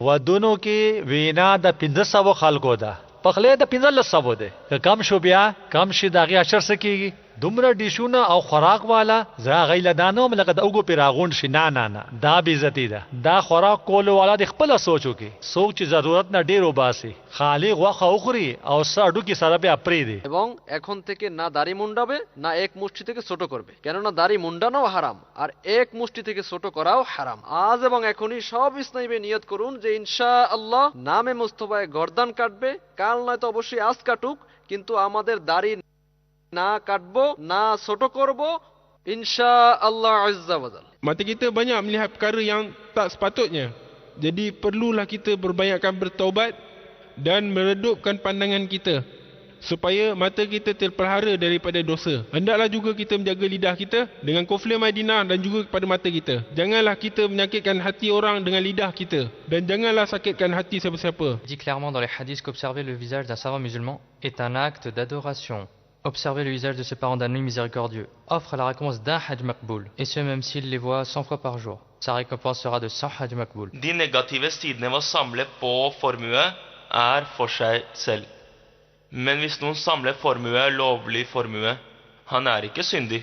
ودونو کې وینا د 1500 خلکو ده، پخلی د 1500 ده. که کم شو بیا کم شي دغه اشر سکیږي دومره ډیشونه او خوراک والا زه غیله دانو ملګه د اوګو پیراغون شي. نه نه نه دا بې عزتی ده. دا خوراک کولو والا د خپل سوچو کې سوچ چې ضرورت نه ډیرو باسي খালি ওয়াখা উখরি আর সাডু কি সারাবে আপরি দে এবং এখন থেকে না দাড়ি মুন্ডাবে না এক মুষ্টি থেকে ছোট করবে, কেননা দাড়ি মুন্ডানোও হারাম আর এক মুষ্টি থেকে ছোট করাও হারাম. আজ এবং এখনই সব ইসলামে নিয়ত করুন যে ইনশাআল্লাহ নামে মুস্তফায়ে গর্দান কাটবে, কাল নয়তো অবশ্যই আজ কাটুক, কিন্তু আমাদের দাড়ি না কাটবো না ছোট করব ইনশাআল্লাহ আজ্জা usual. Mata kita banyak melihat perkara yang tak sepatutnya. Jadi perlulah kita berbanyakkan bertaubat dan meredupkan pandangan kita supaya mata kita terpelihara daripada dosa. Hendaklah juga kita menjaga lidah kita dengan kufli Madinah dan juga kepada mata kita. Janganlah kita menyakitkan hati orang dengan lidah kita dan janganlah sakitkan hati siapa-siapa. Dit clairement dans les hadiths qu'observer le visage d'un savant musulman est un acte d'adoration. Observer le visage de ses parents d'un homme miséricordieux offre la récompense d'un hajj makboul, et ce même s'il les voit 100 fois par jour. Sa récompense sera de 100 hajj makboul. De negative sidene ved å samle på formue for seg selv. Men hvis noen samler formue, lovlig formue, han ikke syndig.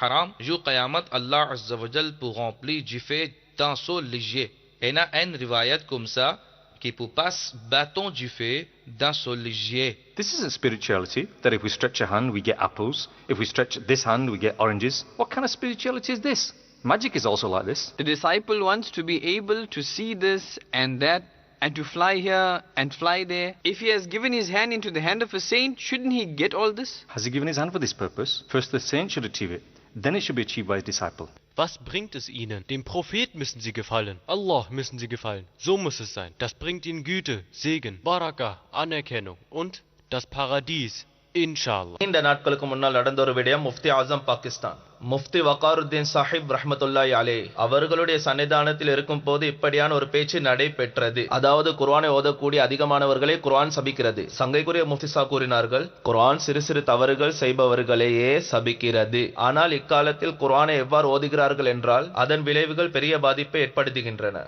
haram, jour Qayamat, Allah Azza wa Jal pour remplir du fait dans son ligier. Et il y a une riwayat comme ça, qui pour passe bâton du fait dans son ligier. This isn't spirituality, that if we stretch a hand, we get apples. If we stretch this hand, we get oranges. What kind of spirituality is this? Magic is also like this. The disciple wants to be able to see this and that, and to fly here and fly there. If he has given his hand into the hand of a saint, shouldn't he get all this? Has he given his hand for this purpose? First the saint should achieve it, then it should be achieved by his disciple. Was bringt es ihnen? Dem Prophet müssen sie gefallen. Allah müssen sie gefallen. So muss es sein. Das bringt ihnen Güte, Segen, Barakah, Anerkennung und das Paradies. Inshallah. இந்த நாட்களுக்கு முன்னால் நடந்த ஒரு விடயம், முஃப்தி ஆசம் பாகிஸ்தான் முஃப்தி வகாருத்தீன் சாஹிப் ரஹ்மத்துல்லாஹி அலைஹி அவர்களுடைய சன்னிதானத்தில் இருக்கும் போது இப்படியான ஒரு பேச்சு நடைபெற்றது. அதாவது குர்ஆனை ஓதக்கூடிய அதிகமானவர்களை குர்ஆன் சபிக்கிறது. சங்கைக்குரிய முஃப்தி சாஹிப் கூறினார்கள், குர்ஆன் சிறு சிறு தவறுகள் செய்பவர்களையே சபிக்கிறது. ஆனால் இக்காலத்தில் குர்ஆனை எவ்வாறு ஓதுகிறார்கள் என்றால் அதன் விளைவுகள் பெரிய பாதிப்பை ஏற்படுத்துகின்றன.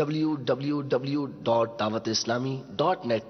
www.dawatislami.net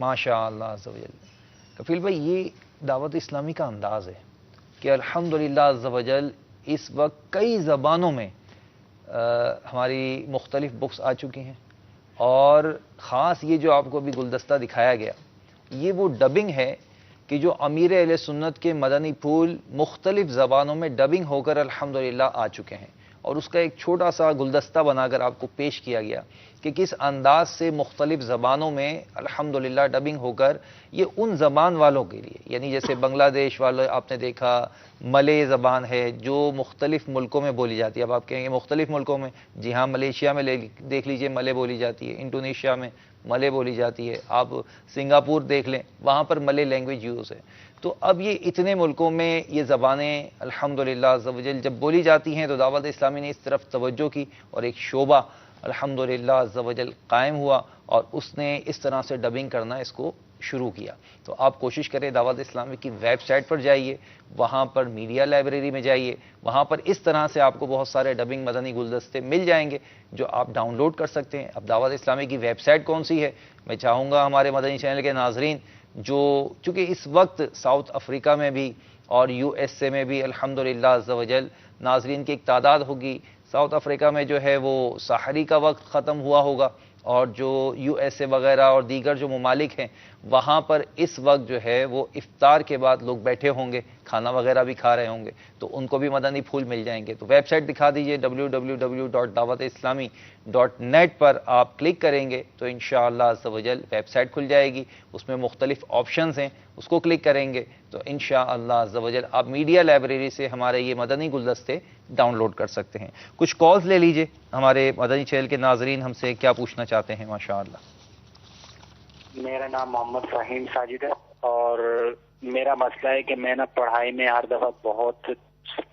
ماشاء اللہ عز و جل. کفیل بھائی یہ دعوت اسلامی کا انداز ہے کہ الحمدللہ عز و جل اس وقت کئی زبانوں میں ہماری مختلف بکس آ چکی ہیں، اور خاص یہ جو آپ کو ابھی گلدستہ دکھایا گیا یہ وہ ڈبنگ ہے کہ جو امیر اہل سنت کے مدنی پھول مختلف زبانوں میں ڈبنگ ہو کر الحمدللہ آ چکے ہیں، اور اس کا ایک چھوٹا سا گلدستہ بنا کر آپ کو پیش کیا گیا کہ کس انداز سے مختلف زبانوں میں الحمدللہ ڈبنگ ہو کر یہ ان زبان والوں کے لیے، یعنی جیسے بنگلہ دیش والے آپ نے دیکھا، ملے زبان ہے جو مختلف ملکوں میں بولی جاتی ہے. اب آپ کہیں گے مختلف ملکوں میں، جی ہاں ملیشیا میں دیکھ لیجئے ملے بولی جاتی ہے، انڈونیشیا میں ملے بولی جاتی ہے، آپ سنگاپور دیکھ لیں وہاں پر ملے لینگویج یوز ہے. تو اب یہ اتنے ملکوں میں یہ زبانیں الحمدللہ عز و جل جب بولی جاتی ہیں تو دعوت اسلامی نے اس طرف توجہ کی اور ایک شعبہ الحمدللہ عز و جل قائم ہوا اور اس نے اس طرح سے ڈبنگ کرنا اس کو شروع کیا. تو آپ کوشش کریں دعوت اسلامی کی ویب سائٹ پر جائیے، وہاں پر میڈیا لائبریری میں جائیے، وہاں پر اس طرح سے آپ کو بہت سارے ڈبنگ مدنی گلدستے مل جائیں گے جو آپ ڈاؤن لوڈ کر سکتے ہیں. اب دعوت اسلامی کی ویب سائٹ کون سی ہے؟ میں چاہوں گا ہمارے مدنی چینل کے ناظرین جو چونکہ اس وقت ساؤتھ افریقہ میں بھی اور یو ایس اے میں بھی الحمدللہ عز و جل ناظرین کی ایک تعداد ہوگی. ساؤتھ افریقہ میں جو ہے وہ سحری کا وقت ختم ہوا ہوگا، اور جو یو ایس اے وغیرہ اور دیگر جو ممالک ہیں وہاں پر اس وقت جو ہے وہ افطار کے بعد لوگ بیٹھے ہوں گے، کھانا وغیرہ بھی کھا رہے ہوں گے، تو ان کو بھی مدنی پھول مل جائیں گے. تو ویب سائٹ دکھا دیجئے www.dawatislami.net پر آپ کلک کریں گے تو انشاءاللہ عز و جل ویب سائٹ کھل جائے گی، اس میں مختلف آپشنز ہیں، اس کو کلک کریں گے تو انشاءاللہ عز و جل آپ میڈیا لائبریری سے ہمارے یہ مدنی گلدستے ڈاؤن لوڈ کر سکتے ہیں. کچھ کالز لے لیجئے، ہمارے مدنی چینل کے ناظرین ہم سے کیا پوچھنا چاہتے ہیں. ماشاءاللہ. میرا نام محمد فہیم ساجد ہے، اور میرا مسئلہ ہے کہ میں پڑھائی میں ہر دفعہ بہت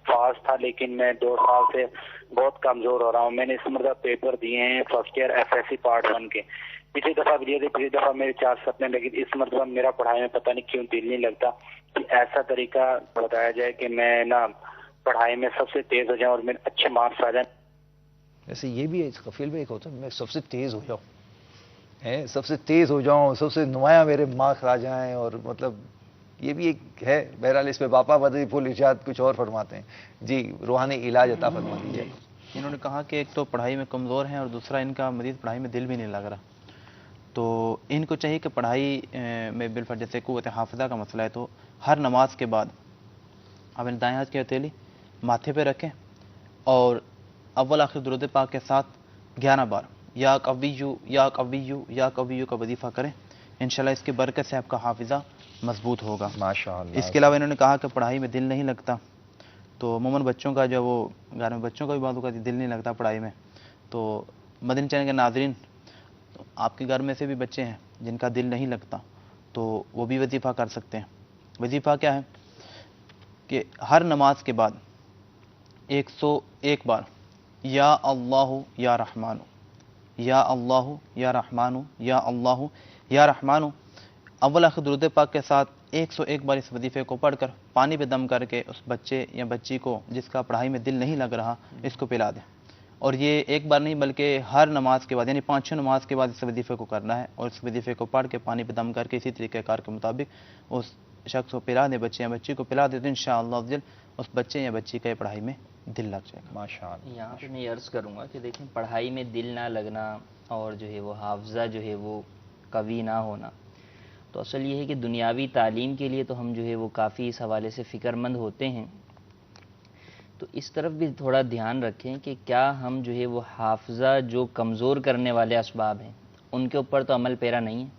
فاسٹ تھا، لیکن میں 2 سال سے بہت کمزور ہو رہا ہوں. میں نے اس مرتبہ پیپر دیے ہیں فرسٹ ایئر FSC پارٹ 1 کے، پچھلی دفعہ بھی دیے تھے، پچھلی دفعہ میرے 4 سپنے، لیکن اس مرتبہ میرا پڑھائی میں پتہ نہیں کیوں دل نہیں لگتا. کہ ایسا طریقہ بتایا جائے کہ میں پڑھائی میں سب سے تیز ہو جاؤں اور میرے اچھے مارکس آ جائیں. ویسے یہ بھی کفیل میں ایک ہوتا ہے میں سب سے تیز ہو جاؤں، سب سے تیز ہو جاؤں، سب سے نمایاں میرے مارکس آ جائیں، اور مطلب یہ بھی ایک ہے. بہرحال اس پہ باپا مدنی پھول ارشاد کچھ اور فرماتے ہیں. جی روحانی علاج عطا فرما دیجیے. انہوں نے کہا کہ ایک تو پڑھائی میں کمزور ہیں اور دوسرا ان کا مزید پڑھائی میں دل بھی نہیں لگ رہا، تو ان کو چاہیے کہ پڑھائی میں بالفرض جیسے قوت حافظہ کا مسئلہ ہے تو ہر نماز کے بعد اپنے دائیں ہاتھ کی ہتھیلی ماتھے پہ رکھیں اور اول آخر درود پاک کے ساتھ 11 بار یا قویو یا قویو یا قویو کا وظیفہ کریں. انشاءاللہ اس کی برکت سے آپ کا حافظہ مضبوط ہوگا. ماشاءاللہ. اس کے علاوہ انہوں نے کہا کہ پڑھائی میں دل نہیں لگتا، تو عموماً بچوں کا جو وہ گھر میں بچوں کا بھی بات ہوگا دل نہیں لگتا پڑھائی میں، تو مدنی چینل کے ناظرین آپ کے گھر میں سے بھی بچے ہیں جن کا دل نہیں لگتا تو وہ بھی وظیفہ کر سکتے ہیں. وظیفہ کیا ہے کہ ہر نماز کے بعد 101 بار یا اللہ یا رحمانو یا اللہ یا رحمانو یا اللہ یا رحمانو اول آخر درود پاک کے ساتھ 101 بار اس وظیفے کو پڑھ کر پانی پہ دم کر کے اس بچے یا بچی کو جس کا پڑھائی میں دل نہیں لگ رہا اس کو پلا دیں. اور یہ ایک بار نہیں بلکہ ہر نماز کے بعد یعنی 5-6 نماز کے بعد اس وظیفے کو کرنا ہے، اور اس وظیفے کو پڑھ کے پانی پہ دم کر کے اسی طریقہ کار کے مطابق اس شخص کو پلا دیں، بچے یا بچی کو پلا دیں، تو انشاءاللہ اس بچے یا بچی کا پڑھائی میں دل لگ جائے گا. ماشاءاللہ. یہاں پہ میں عرض کروں گا کہ دیکھیں پڑھائی میں دل نہ لگنا اور جو ہے وہ حافظہ جو ہے وہ قوی نہ ہونا، تو اصل یہ ہے کہ دنیاوی تعلیم کے لیے تو ہم جو ہے وہ کافی اس حوالے سے فکر مند ہوتے ہیں، تو اس طرف بھی تھوڑا دھیان رکھیں کہ کیا ہم جو ہے وہ حافظہ جو کمزور کرنے والے اسباب ہیں ان کے اوپر تو عمل پیرا نہیں ہے.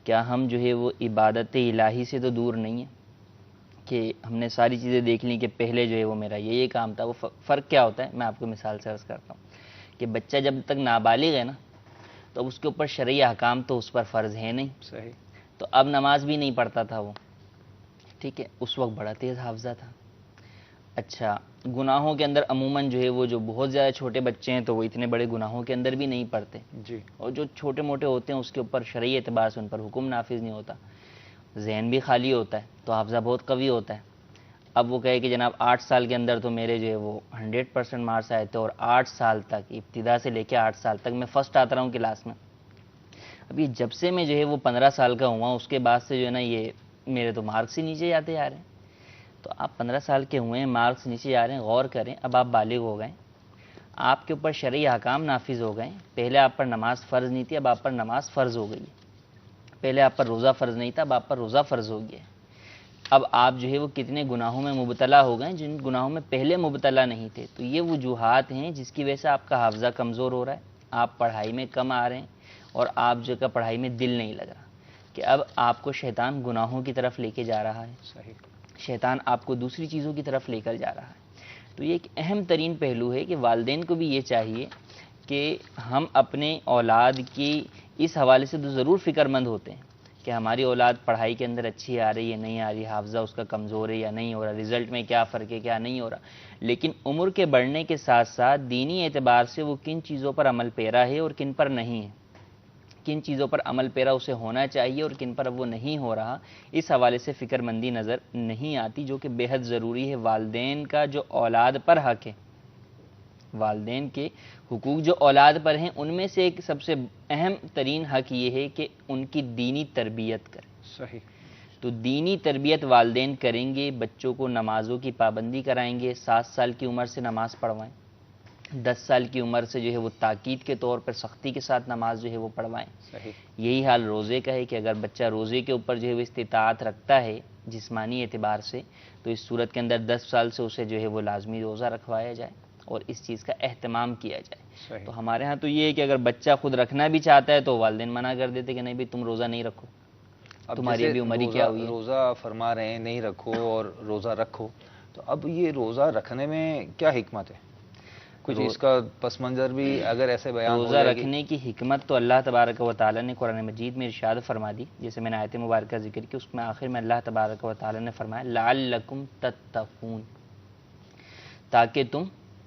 کیا ہم جو ہے وہ عبادت الہی سے تو دور نہیں ہیں کہ ہم نے ساری چیزیں دیکھ لیں کہ پہلے جو ہے وہ میرا یہ کام تھا. وہ فرق کیا ہوتا ہے میں آپ کو مثال سے عرض کرتا ہوں کہ بچہ جب تک نابالغ ہے نا تو اس کے اوپر شرعی احکام تو اس پر فرض ہے نہیں. صحیح. تو اب نماز بھی نہیں پڑھتا تھا وہ، ٹھیک ہے، اس وقت بڑا تیز حافظہ تھا. اچھا گناہوں کے اندر عموماً جو ہے وہ جو بہت زیادہ چھوٹے بچے ہیں تو وہ اتنے بڑے گناہوں کے اندر بھی نہیں پڑتے جی، اور جو چھوٹے موٹے ہوتے ہیں اس کے اوپر شرعی اعتبار سے ان پر حکم نافذ نہیں ہوتا، ذہن بھی خالی ہوتا ہے تو حافظہ بہت قوی ہوتا ہے. اب وہ کہے کہ جناب 8 سال کے اندر تو میرے جو ہے وہ 100% مارکس آئے تھے اور 8 سال تک ابتدا سے لے کے 8 سال تک میں فرسٹ آتا رہا ہوں کلاس میں. اب یہ جب سے میں جو ہے وہ 15 سال کا ہوا اس کے بعد سے جو ہے نا یہ میرے تو مارکس ہی نیچے جاتے جا رہے ہیں. تو آپ 15 سال کے ہوئے ہیں, مارکس نیچے جا رہے ہیں, غور کریں. اب آپ بالغ ہو گئے, آپ کے اوپر شرعی احکام نافذ ہو گئے. پہلے آپ پر نماز فرض نہیں تھی, اب آپ پر نماز فرض ہو گئی ہے. پہلے آپ پر روزہ فرض نہیں تھا, اب آپ پر روزہ فرض ہو گیا ہے. اب آپ جو ہے وہ کتنے گناہوں میں مبتلا ہو گئے جن گناہوں میں پہلے مبتلا نہیں تھے. تو یہ وجوہات ہیں جس کی وجہ سے آپ کا حافظہ کمزور ہو رہا ہے, آپ پڑھائی میں کم آ رہے ہیں, اور آپ جو کا پڑھائی میں دل نہیں لگ رہا, کہ اب آپ کو شیطان گناہوں کی طرف لے کے جا رہا ہے. صحیح. شیطان آپ کو دوسری چیزوں کی طرف لے کر جا رہا ہے. تو یہ ایک اہم ترین پہلو ہے کہ والدین کو بھی یہ چاہیے کہ ہم اپنے اولاد کی اس حوالے سے تو ضرور فکر مند ہوتے ہیں کہ ہماری اولاد پڑھائی کے اندر اچھی آ رہی ہے نہیں آ رہی, حافظہ اس کا کمزور ہے یا نہیں ہو رہا, رزلٹ میں کیا فرق ہے کیا نہیں ہو رہا. لیکن عمر کے بڑھنے کے ساتھ ساتھ دینی اعتبار سے وہ کن چیزوں پر عمل پیرا ہے اور کن پر نہیں ہے, کن چیزوں پر عمل پیرا اسے ہونا چاہیے اور کن پر وہ نہیں ہو رہا, اس حوالے سے فکر مندی نظر نہیں آتی, جو کہ بے حد ضروری ہے. والدین کا جو اولاد پر حق ہے, والدین کے حقوق جو اولاد پر ہیں, ان میں سے ایک سب سے اہم ترین حق یہ ہے کہ ان کی دینی تربیت کریں. صحیح. تو دینی تربیت والدین کریں گے, بچوں کو نمازوں کی پابندی کرائیں گے, 7 سال کی عمر سے نماز پڑھوائیں, 10 سال کی عمر سے جو ہے وہ تاکید کے طور پر سختی کے ساتھ نماز جو ہے وہ پڑھوائیں. صحیح. یہی حال روزے کا ہے کہ اگر بچہ روزے کے اوپر جو ہے وہ استطاعت رکھتا ہے جسمانی اعتبار سے, تو اس صورت کے اندر 10 سال سے اسے جو ہے وہ لازمی روزہ رکھوایا جائے اور اس چیز کا اہتمام کیا جائے. صحیح. تو ہمارے ہاں تو یہ ہے کہ اگر بچہ خود رکھنا بھی چاہتا ہے تو والدین منع کر دیتے کہ نہیں بھی تم روزہ نہیں رکھو, تمہاری ابھی عمر ہی کیا ہوئی ہے. روزہ فرما رہے ہیں نہیں رکھو اور روزہ رکھو, تو اب یہ روزہ رکھنے میں کیا حکمت ہے؟ کچھ اس کا پس منظر بھی اگر ایسے بیان روزہ رکھنے کی حکمت تو اللہ تبارک و تعالیٰ نے قرآن مجید میں ارشاد فرما دی, جیسے میں نے آیت مبارکہ ذکر کی, اس میں آخر میں اللہ تبارک و تعالیٰ نے فرمایا لعلکم تتقون, تاکہ تم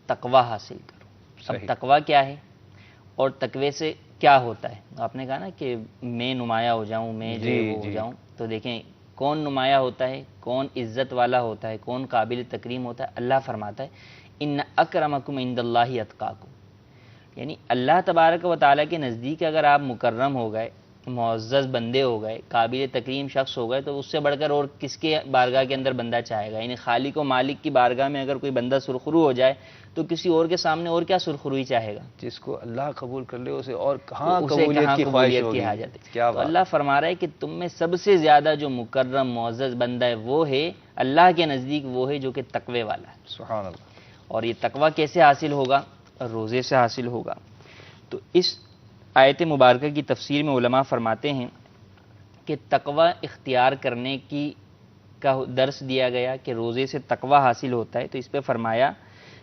تقوی حاصل کرو. اب تقوی کیا ہے اور تقوی سے کیا ہوتا ہے؟ آپ نے کہا نا کہ میں نمایاں ہو جاؤں, میں جو ہو جاؤں, تو دیکھیں کون نمایاں ہوتا ہے, کون عزت والا ہوتا ہے, کون قابل تکریم ہوتا ہے. اللہ فرماتا ہے ان اکرمکم عند اللہ اتقاکم, یعنی اللہ تبارک و تعالیٰ کے نزدیک اگر آپ مکرم ہو گئے, معزز بندے ہو گئے, قابل تکریم شخص ہو گئے, تو اس سے بڑھ کر اور کس کے بارگاہ کے اندر بندہ چاہے گا؟ یعنی خالق و مالک کی بارگاہ میں اگر کوئی بندہ سرخرو ہو جائے تو کسی اور کے سامنے اور کیا سرخروئی چاہے گا؟ جس کو اللہ قبول کر لے اسے اور کہاں قبولیت کی خواہش ہوگی. تو اللہ فرما رہا ہے کہ تم میں سب سے زیادہ جو مکرم معزز بندہ ہے وہ ہے اللہ کے نزدیک, وہ ہے جو کہ تقوی والا ہے. سبحان اللہ. اور یہ تقوی کیسے حاصل ہوگا؟ روزے سے حاصل ہوگا. تو اس آیت مبارکہ کی تفسیر میں علماء فرماتے ہیں کہ تقوی اختیار کرنے کی کا درس دیا گیا کہ روزے سے تقوی حاصل ہوتا ہے. تو اس پہ فرمایا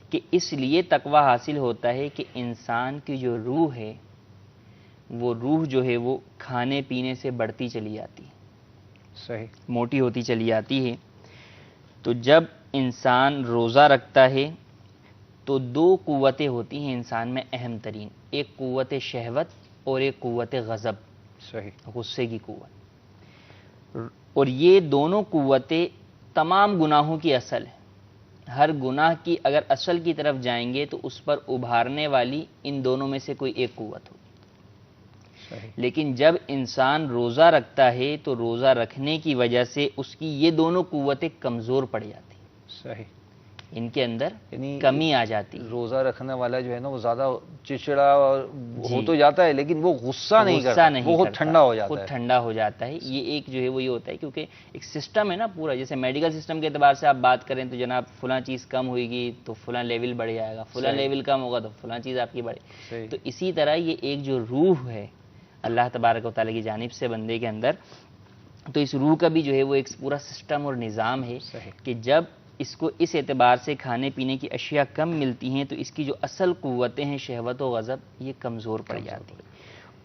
کہ اس لیے تقوی حاصل ہوتا ہے کہ انسان کی جو روح ہے, وہ روح جو ہے وہ کھانے پینے سے بڑھتی چلی جاتی ہے, صحیح, موٹی ہوتی چلی جاتی ہے. تو جب انسان روزہ رکھتا ہے تو 2 قوتیں ہوتی ہیں انسان میں اہم ترین, ایک قوت شہوت اور ایک قوت غضب, صحیح, غصے کی قوت. اور یہ دونوں قوتیں تمام گناہوں کی اصل ہے. ہر گناہ کی اگر اصل کی طرف جائیں گے تو اس پر ابھارنے والی ان دونوں میں سے کوئی ایک قوت ہوگی. لیکن جب انسان روزہ رکھتا ہے تو روزہ رکھنے کی وجہ سے اس کی یہ دونوں قوتیں کمزور پڑ جاتی ہیں. صحیح, ان کے اندر کمی آ جاتی. روزہ رکھنے والا جو ہے نا وہ زیادہ چڑچڑا ہو تو جاتا ہے لیکن وہ غصہ نہیں کرتا, وہ خود ٹھنڈا ہو جاتا ہے. خود ٹھنڈا ہو جاتا ہے. یہ ایک جو ہے وہ یہ ہوتا ہے کیونکہ ایک سسٹم ہے نا پورا, جیسے میڈیکل سسٹم کے اعتبار سے آپ بات کریں تو جناب فلاں چیز کم ہوئے گی تو فلاں لیول بڑھ جائے گا, فلاں لیول کم ہوگا تو فلاں چیز آپ کی بڑھے. تو اسی طرح یہ ایک جو روح ہے اللہ تبارک و تعالیٰ کی جانب سے بندے کے اندر, تو اس روح کا بھی جو ہے وہ ایک پورا سسٹم اور نظام ہے کہ جب اس کو اس اعتبار سے کھانے پینے کی اشیاء کم ملتی ہیں تو اس کی جو اصل قوتیں ہیں شہوت و غضب یہ کمزور پڑ جاتی ہیں.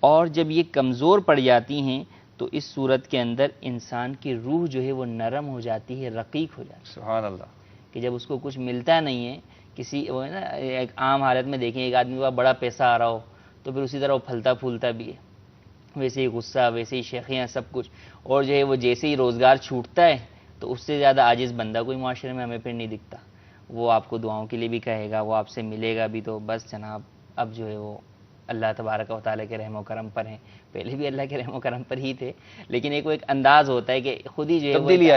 اور جب یہ کمزور پڑ جاتی ہیں تو اس صورت کے اندر انسان کی روح جو ہے وہ نرم ہو جاتی ہے, رقیق ہو جاتی ہے. سبحان اللہ. کہ جب اس کو کچھ ملتا نہیں ہے, کسی وہ ہے نا ایک عام حالت میں دیکھیں ایک آدمی کا بڑا پیسہ آ رہا ہو تو پھر اسی طرح وہ پھلتا پھولتا بھی ہے, ویسے ہی غصہ, ویسے ہی شیخیاں, سب کچھ. اور جو ہے وہ جیسے ہی روزگار چھوٹتا ہے تو اس سے زیادہ عاجز بندہ کوئی معاشرے میں ہمیں پھر نہیں دکھتا. وہ آپ کو دعاؤں کے لیے بھی کہے گا, وہ آپ سے ملے گا بھی تو بس جناب اب جو ہے وہ اللہ تبارک و تعالیٰ کے رحم و کرم پر ہیں، پہلے بھی اللہ کے رحم و کرم پر ہی تھے، لیکن ایک وہ ایک انداز ہوتا ہے کہ خود ہی جو ہے تبدیلی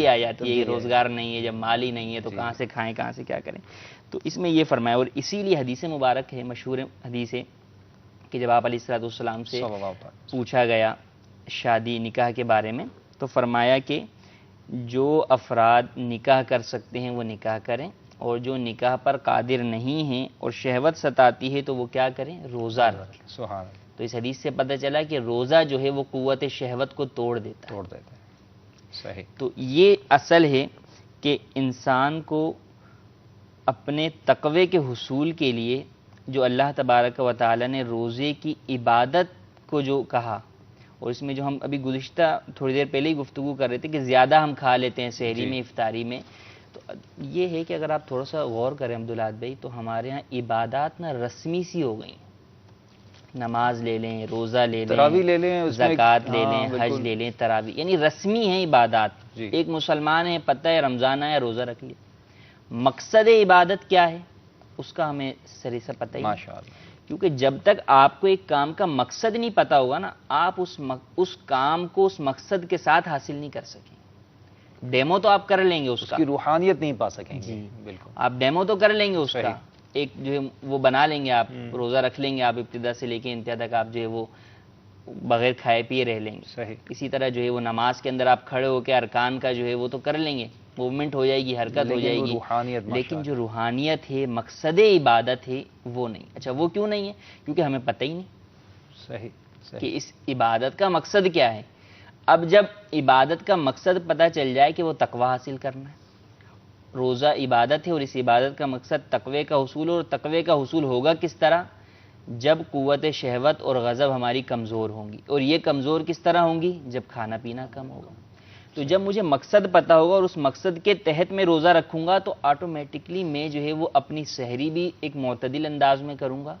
آ جاتی ہے، روزگار نہیں ہے، جب مال ہی نہیں ہے تو کہاں سے کھائیں، کہاں سے کیا کریں. تو اس میں یہ فرمایا، اور اسی لیے حدیث مبارک ہے، مشہور حدیث ہے کہ جب آپ علیہ الصلوۃ والسلام سے پوچھا گیا شادی نکاح کے بارے میں تو فرمایا کہ جو افراد نکاح کر سکتے ہیں وہ نکاح کریں، اور جو نکاح پر قادر نہیں ہیں اور شہوت ستاتی ہے تو وہ کیا کریں، روزہ رکھیں. سبحان اللہ. تو اس حدیث سے پتہ چلا کہ روزہ جو ہے وہ قوت شہوت کو توڑ دیتا ہے. صحیح. تو یہ اصل ہے کہ انسان کو اپنے تقوی کے حصول کے لیے جو اللہ تبارک و تعالی نے روزے کی عبادت کو جو کہا، اور اس میں جو ہم ابھی گزشتہ تھوڑی دیر پہلے ہی گفتگو کر رہے تھے کہ زیادہ ہم کھا لیتے ہیں سحری میں، افطاری میں، تو یہ ہے کہ اگر آپ تھوڑا سا غور کریں عبداللہ بھائی تو ہمارے ہاں عبادات نہ رسمی سی ہو گئیں. نماز لے لیں، روزہ لے لیں، تراویح لے لیں، زکوٰۃ لے لیں، حج لے لیں، تراویح، یعنی رسمی ہیں عبادات. ایک مسلمان ہے، پتہ ہے رمضان آیا روزہ رکھ لیا. مقصد عبادت کیا ہے اس کا ہمیں سری سے پتہ ہی نہیں، کیونکہ جب تک آپ کو ایک کام کا مقصد نہیں پتا ہوگا نا، آپ اس کام کو اس مقصد کے ساتھ حاصل نہیں کر سکیں. ڈیمو تو آپ کر لیں گے، اس کی روحانیت نہیں پا سکیں گے. بالکل آپ ڈیمو تو کر لیں گے، اس کا ایک جو ہے وہ بنا لیں گے، آپ روزہ رکھ لیں گے، آپ ابتدا سے لے کے انتہا تک آپ جو ہے وہ بغیر کھائے پیے رہ لیں گے. اسی طرح جو ہے وہ نماز کے اندر آپ کھڑے ہو کے ارکان کا جو ہے وہ تو کر لیں گے، موومنٹ ہو جائے گی، حرکت ہو جائے گی، لیکن جو روحانیت ہے، مقصد عبادت ہے، وہ نہیں. اچھا وہ کیوں نہیں ہے؟ کیونکہ ہمیں پتہ ہی نہیں صحیح کہ اس عبادت کا مقصد کیا ہے. اب جب عبادت کا مقصد پتہ چل جائے کہ وہ تقوی حاصل کرنا ہے، روزہ عبادت ہے اور اس عبادت کا مقصد تقوی کا حصول، اور تقوی کا حصول ہوگا کس طرح؟ جب قوت شہوت اور غضب ہماری کمزور ہوں گی، اور یہ کمزور کس طرح ہوں گی؟ جب کھانا پینا کم ہوگا. تو جب مجھے مقصد پتہ ہوگا اور اس مقصد کے تحت میں روزہ رکھوں گا تو آٹومیٹکلی میں جو ہے وہ اپنی سحری بھی ایک معتدل انداز میں کروں گا،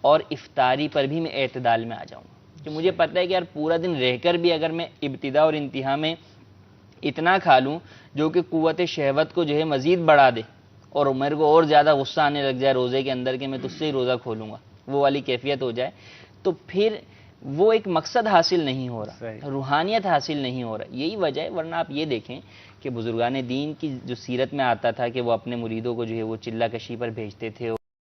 اور افطاری پر بھی میں اعتدال میں آ جاؤں گا. کہ مجھے پتہ ہے کہ یار پورا دن رہ کر بھی اگر میں ابتدا اور انتہا میں اتنا کھا لوں جو کہ قوت شہوت کو جو ہے مزید بڑھا دے، اور میرے کو اور زیادہ غصہ آنے لگ جائے روزے کے اندر کہ میں تجھ سے ہی روزہ کھولوں گا، وہ والی کیفیت ہو جائے، تو پھر وہ ایک مقصد حاصل نہیں ہو رہا، روحانیت حاصل نہیں ہو رہا. یہی وجہ ہے. ورنہ آپ یہ دیکھیں کہ بزرگان دین کی جو سیرت میں آتا تھا کہ وہ اپنے مریدوں کو جو ہے وہ چلہ کشی پر بھیجتے تھے.